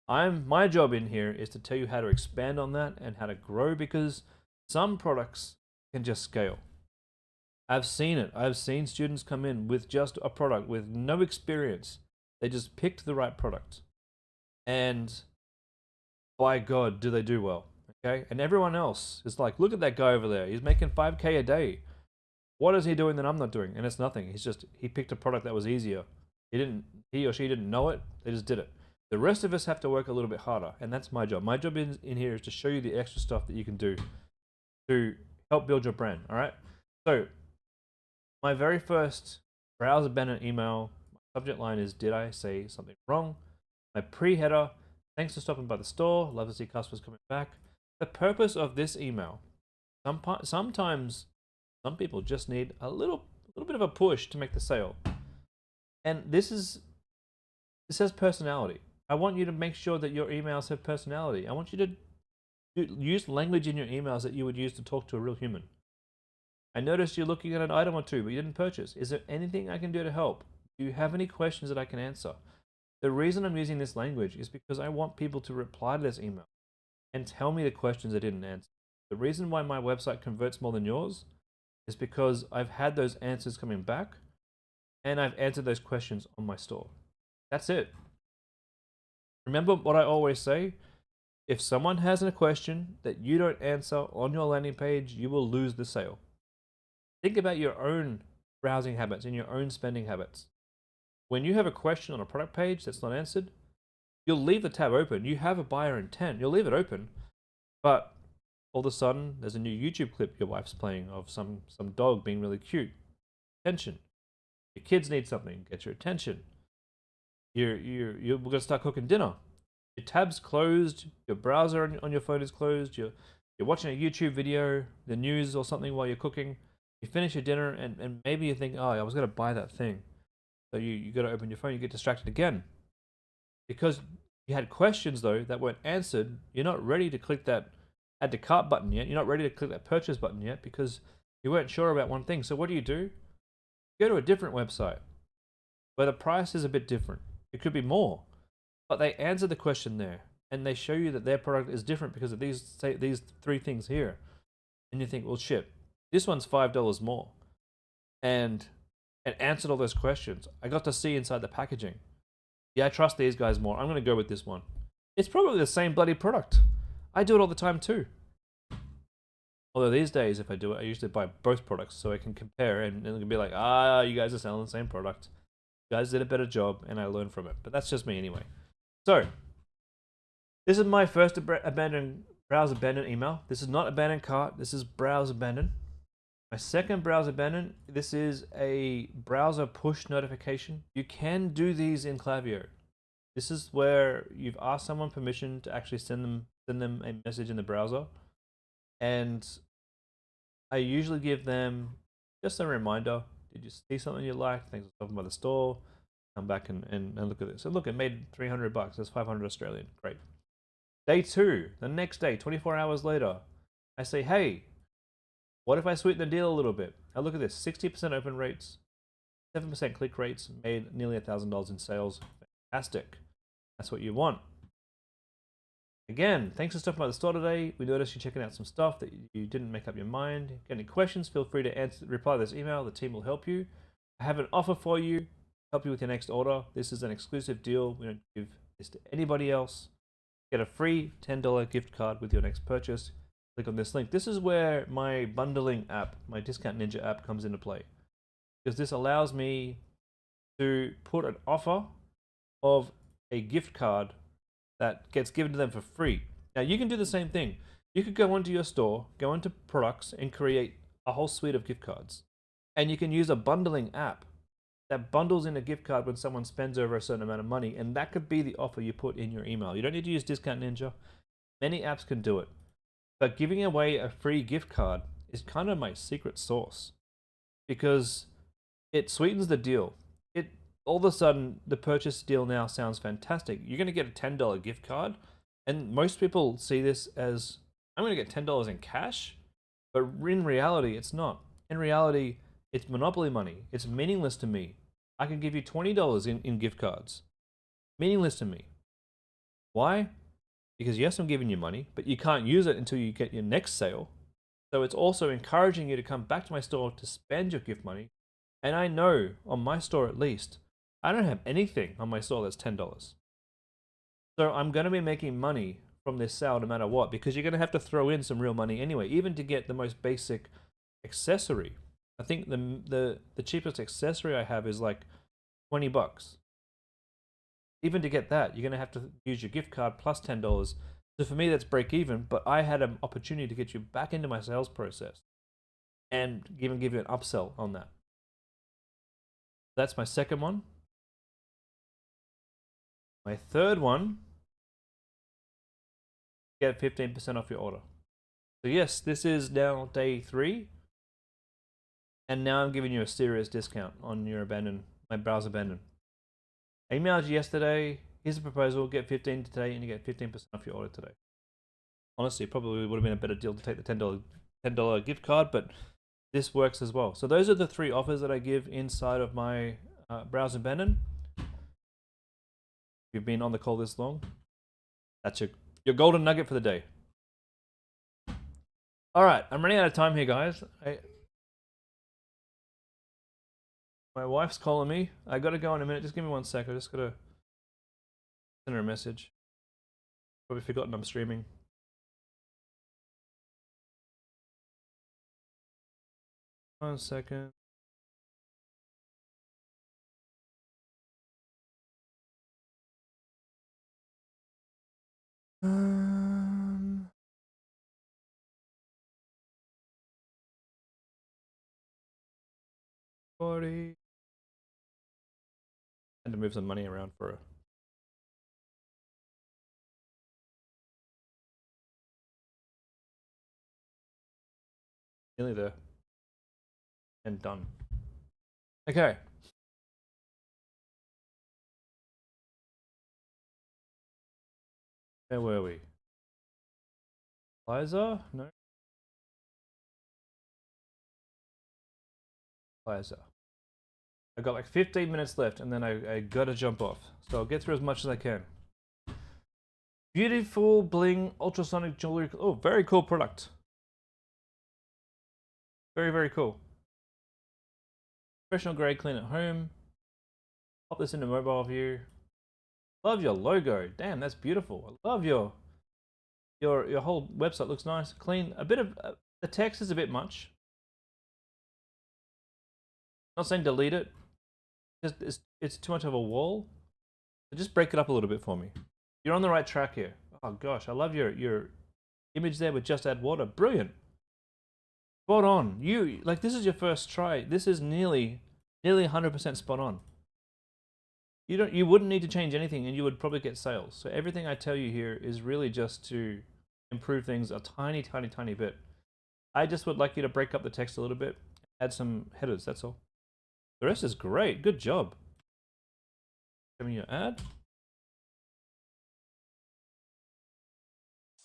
My job in here is to tell you how to expand on that and how to grow, because some products can just scale. I've seen it. I've seen students come in with just a product with no experience. They just picked the right product. And by God, do they do well. Okay? And everyone else is like, look at that guy over there. He's making 5K a day. What is he doing that I'm not doing? And it's nothing. He picked a product that was easier. He or she didn't know it. They just did it. The rest of us have to work a little bit harder. And that's my job. My job in here is to show you the extra stuff that you can do to help build your brand. All right. So my very first browser abandonment email, my subject line is, did I say something wrong? My pre-header, thanks for stopping by the store. Love to see customers coming back. The purpose of this email, sometimes some people just need a little bit of a push to make the sale. And this has personality. I want you to make sure that your emails have personality. I want you to use language in your emails that you would use to talk to a real human. I noticed you're looking at an item or two, but you didn't purchase. Is there anything I can do to help? Do you have any questions that I can answer? The reason I'm using this language is because I want people to reply to this email and tell me the questions I didn't answer. The reason why my website converts more than yours is because I've had those answers coming back and I've answered those questions on my store. That's it. Remember what I always say? If someone has a question that you don't answer on your landing page, you will lose the sale. Think about your own browsing habits and your own spending habits. When you have a question on a product page that's not answered, you'll leave the tab open. You have a buyer intent. You'll leave it open. But all of a sudden, there's a new YouTube clip your wife's playing of some dog being really cute. Attention. Your kids need something. Get your attention. You're going to start cooking dinner. Your tab's closed. Your browser on your phone is closed. You're watching a YouTube video, the news or something while you're cooking. You finish your dinner and maybe you think, oh, I was going to buy that thing. So you got to open your phone, you get distracted again. Because you had questions, though, that weren't answered. You're not ready to click that add to cart button yet. You're not ready to click that purchase button yet because you weren't sure about one thing. So what do? You go to a different website where the price is a bit different. It could be more. But they answer the question there. And they show you that their product is different because of these three things here. And you think, well, shit, this one's $5 more. And it answered all those questions. I got to see inside the packaging. Yeah, I trust these guys more. I'm going to go with this one. It's probably the same bloody product. I do it all the time too. Although these days, if I do it, I usually buy both products so I can compare and it can be like, ah, you guys are selling the same product. You guys did a better job and I learned from it. But that's just me anyway. So, this is my first browse abandoned email. This is not abandoned cart. This is browse abandoned. My second browse abandoned. This is a browser push notification. You can do these in Klaviyo. This is where you've asked someone permission to actually send them a message in the browser. And I usually give them just a reminder. Did you see something you liked? Thanks for stopping by the store. Come back and look at this. So look, it made $300. That's 500 Australian. Great. Day 2, the next day, 24 hours later, I say, hey, what if I sweeten the deal a little bit? Now look at this, 60% open rates, 7% click rates, made nearly $1,000 in sales. Fantastic. That's what you want. Again, thanks for stopping by the store today. We noticed you checking out some stuff that you didn't make up your mind. Got any questions? Feel free to reply to this email. The team will help you. I have an offer for you. Help you with your next order. This is an exclusive deal. We don't give this to anybody else. Get a free $10 gift card with your next purchase. Click on this link. This is where my bundling app, my Discount Ninja app, comes into play. Because this allows me to put an offer of a gift card that gets given to them for free. Now you can do the same thing. You could go onto your store, go into products and create a whole suite of gift cards. And you can use a bundling app that bundles in a gift card when someone spends over a certain amount of money. And that could be the offer you put in your email. You don't need to use Discount Ninja. Many apps can do it. But giving away a free gift card is kind of my secret sauce. Because it sweetens the deal. All of a sudden, the purchase deal now sounds fantastic. You're going to get a $10 gift card, and most people see this as, I'm going to get $10 in cash, but in reality, it's not. In reality, it's monopoly money. It's meaningless to me. I can give you $20 in gift cards. Meaningless to me. Why? Because yes, I'm giving you money, but you can't use it until you get your next sale. So it's also encouraging you to come back to my store to spend your gift money. And I know, on my store at least, I don't have anything on my store that's $10. So I'm going to be making money from this sale no matter what, because you're going to have to throw in some real money anyway, even to get the most basic accessory. I think the cheapest accessory I have is like $20. Even to get that, you're going to have to use your gift card plus $10. So for me, that's break even, but I had an opportunity to get you back into my sales process and even give you an upsell on that. That's my second one. My third one, get 15% off your order. So yes, this is now day 3. And now I'm giving you a serious discount on your my browse abandoned. I emailed you yesterday, here's a proposal, get 15 today and you get 15% off your order today. Honestly, it probably would have been a better deal to take the $10 gift card, but this works as well. So those are the 3 offers that I give inside of my browse abandoned. If you've been on the call this long, that's your golden nugget for the day. All right, I'm running out of time here, guys. My wife's calling me. I got to go in a minute. Just give me 1 sec. I just got to send her a message. Probably forgotten I'm streaming. One second. Had to move some money around for her. Nearly there. And done. Okay. Where were we? Liza? No. Liza. I got like 15 minutes left and then I gotta jump off. So I'll get through as much as I can. Beautiful bling ultrasonic jewelry. Oh, very cool product. Very, very cool. Professional grade, clean at home. Pop this into mobile view. Love your logo. Damn, that's beautiful. I love your Your whole website looks nice, clean. A bit of the text is a bit much. Not saying delete it. It's too much of a wall. So just break it up a little bit for me. You're on the right track here. Oh gosh, I love your image there with just add water. Brilliant. Spot on. You like this is your first try. This is nearly 100% spot on. You wouldn't need to change anything and you would probably get sales. So everything I tell you here is really just to improve things a tiny bit. I just would like you to break up the text a little bit, add some headers, that's all. The rest is great. Good job. Show me your ad.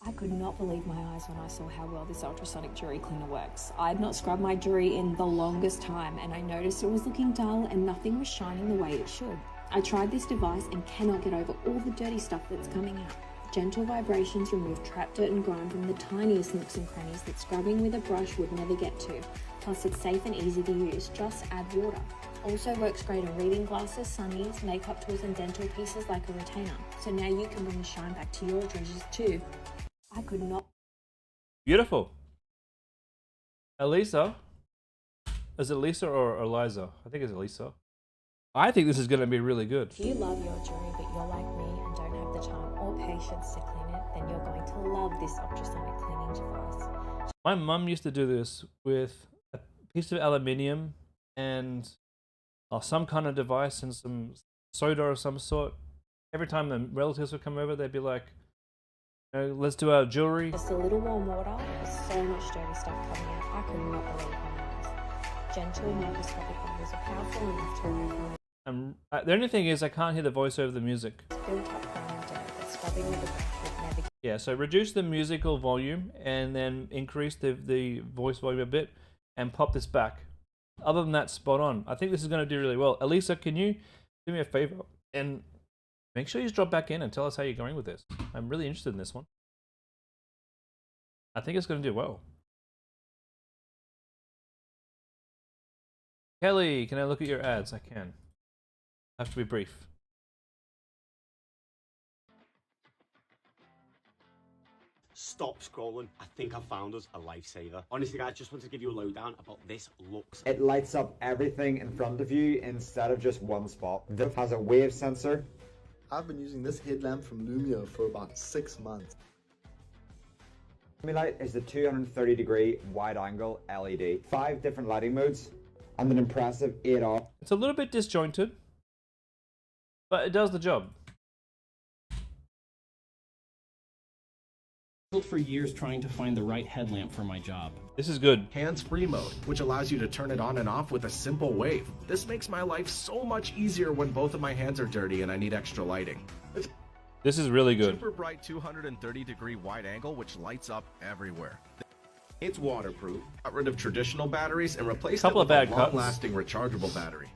I could not believe my eyes when I saw how well this ultrasonic jewelry cleaner works. I had not scrubbed my jewelry in the longest time and I noticed it was looking dull and nothing was shining the way it should. I tried this device and cannot get over all the dirty stuff that's coming out. Gentle vibrations remove trapped dirt and grime from the tiniest nooks and crannies that scrubbing with a brush would never get to. Plus it's safe and easy to use, just add water. Also works great on reading glasses, sunnies, makeup tools and dental pieces like a retainer. So now you can bring the shine back to your treasures too. I could not. Beautiful. Elisa. Is it Lisa or Eliza? I think it's Elisa. I think this is going to be really good. If you love your jewelry but you're like me and don't have the time or patience to clean it, then you're going to love this ultrasonic cleaning device. My mum used to do this with a piece of aluminium and some kind of device and some soda of some sort. Every time the relatives would come over, they'd be like, let's do our jewelry. Just a little warm water, there's so much dirty stuff coming out. I could not believe my eyes. Gentle microscopic bubbles are powerful enough to remove the only thing is I can't hear the voice over the music. built up grime and dirt that scrubbing with a brush would never. Yeah, so reduce the musical volume and then increase the voice volume a bit and pop this back. Other than that, spot on. I think this is going to do really well. Elisa, can you do me a favor and make sure you drop back in and tell us how you're going with this? I'm really interested in this one. I think it's going to do well. Kelly, can I look at your ads? I can. I have to be brief. Stop scrolling. I think I found us a lifesaver. Honestly, guys, just want to give you a lowdown about this Lux. It lights up everything in front of you instead of just one spot. This has a wave sensor. I've been using this headlamp from Lumia for about 6 months. Light is the 230-degree wide-angle LED. 5 different lighting modes and an impressive 8 hours. It's a little bit disjointed, but it does the job. For years trying to find the right headlamp for my job. This is good. Hands-free mode, which allows you to turn it on and off with a simple wave. This makes my life so much easier when both of my hands are dirty and I need extra lighting. This is really good. Super bright 230-degree wide angle, which lights up everywhere. It's waterproof. Got rid of traditional batteries and replaced it with a long-lasting rechargeable battery.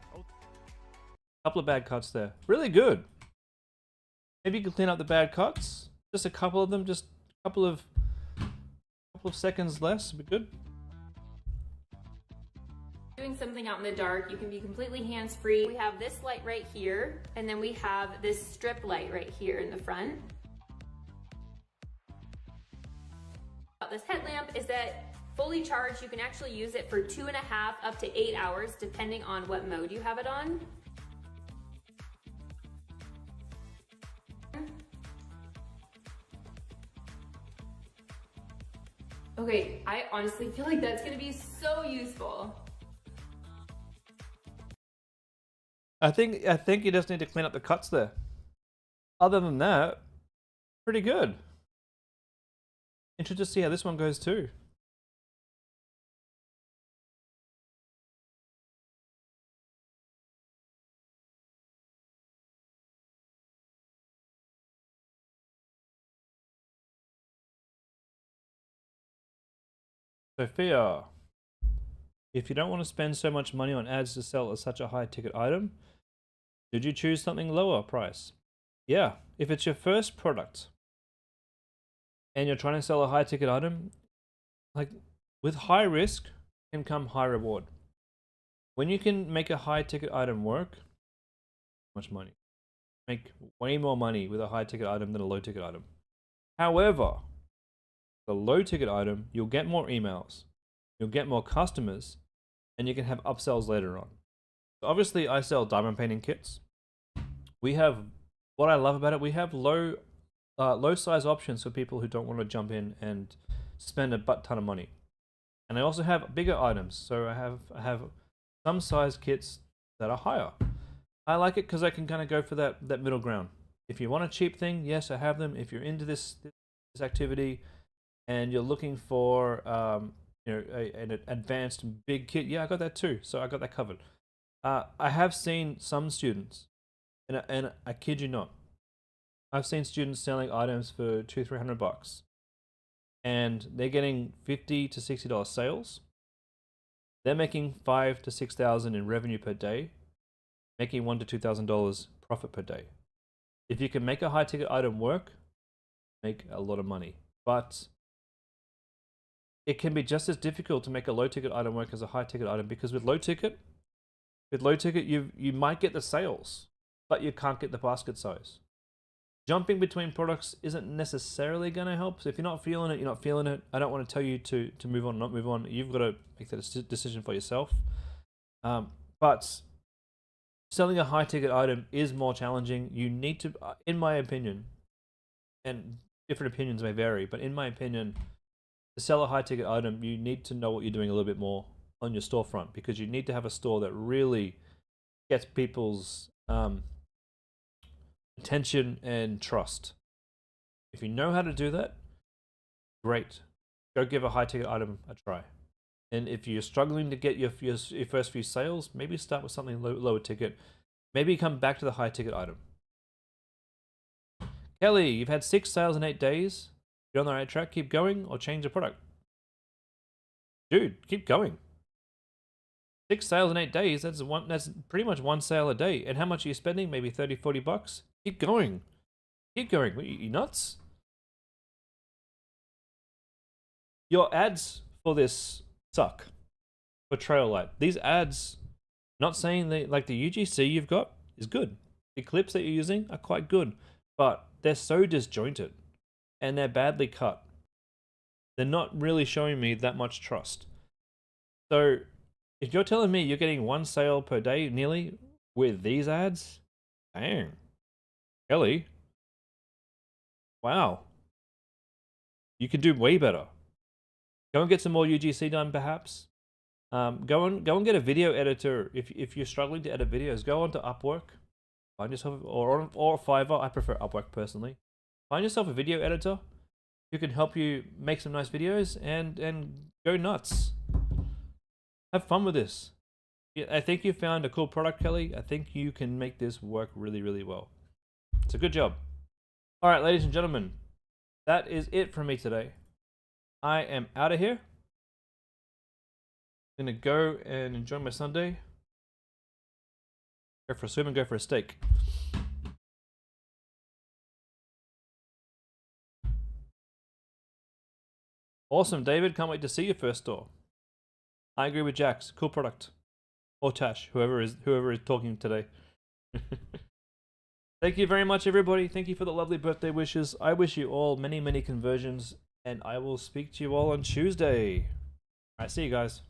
Couple of bad cuts there. Really good. Maybe you can clean up the bad cuts. Just a couple of them. Just a couple of seconds less would be good. Doing something out in the dark, you can be completely hands-free. We have this light right here, and then we have this strip light right here in the front. This headlamp is that fully charged, you can actually use it for 2.5 up to 8 hours, depending on what mode you have it on. Okay, I honestly feel like that's gonna be so useful. I think you just need to clean up the cuts there. Other than that, pretty good. Interested to see how this one goes too. Sophia, if you don't want to spend so much money on ads to sell such a high ticket item, did you choose something lower price? Yeah, if it's your first product and you're trying to sell a high ticket item, like with high risk can come high reward. When you can make a high ticket item work, much money. Make way more money with a high ticket item than a low ticket item. However, the low ticket item, you'll get more emails, you'll get more customers, and you can have upsells later on. So obviously, I sell diamond painting kits. We have, what I love about it, we have low size options for people who don't want to jump in and spend a butt ton of money. And I also have bigger items. So I have some size kits that are higher. I like it because I can kind of go for that middle ground. If you want a cheap thing, yes, I have them. If you're into this activity and you're looking for an advanced big kit, yeah, I got that too. So I got that covered. I have seen some students, and I kid you not, I've seen students selling items for $200-300, and they're getting $50 to $60 sales. They're making $5,000 to $6,000 in revenue per day, making $1,000 to $2,000 profit per day. If you can make a high ticket item work, make a lot of money. But it can be just as difficult to make a low ticket item work as a high ticket item, because with low ticket you might get the sales, but you can't get the basket size. Jumping between products isn't necessarily going to help. So if you're not feeling it, you're not feeling it. I don't want to tell you to move on or not move on. You've got to make that decision for yourself. But selling a high ticket item is more challenging. You need to, in my opinion, and different opinions may vary, but in my opinion, to sell a high ticket item, you need to know what you're doing a little bit more on your storefront, because you need to have a store that really gets people's attention and trust. If you know how to do that, great. Go give a high ticket item a try. And if you're struggling to get your first few sales, maybe start with something lower ticket. Maybe come back to the high ticket item. Kelly, you've had 6 sales in 8 days. You're on the right track. Keep going or change the product. Dude, keep going. 6 sales in 8 days, that's pretty much 1 sale a day. And how much are you spending? Maybe $30-40? Keep going. Keep going. What, you nuts? Your ads for this suck. For Traillight. These ads, not saying that, like, the UGC you've got is good. The clips that you're using are quite good. But they're so disjointed. And they're badly cut. They're not really showing me that much trust. So if you're telling me you're getting 1 sale per day nearly with these ads, dang, Kelly, wow, you can do way better. Go and get some more UGC done, perhaps. Go and get a video editor. If you're struggling to edit videos, go onto Upwork, find yourself, or Fiverr. I prefer Upwork personally. Find yourself a video editor who can help you make some nice videos and go nuts. Have fun with this. Yeah, I think you found a cool product, Kelly. I think you can make this work really, really well. It's a good job. All right, ladies and gentlemen, that is it from me today. I am out of here. I'm gonna go and enjoy my Sunday. Go for a swim and go for a steak. Awesome, David. Can't wait to see your first store. I agree with Jax. Cool product. Or Tash, whoever is talking today. Thank you very much, everybody. Thank you for the lovely birthday wishes. I wish you all many, many conversions, and I will speak to you all on Tuesday. All right, see you guys.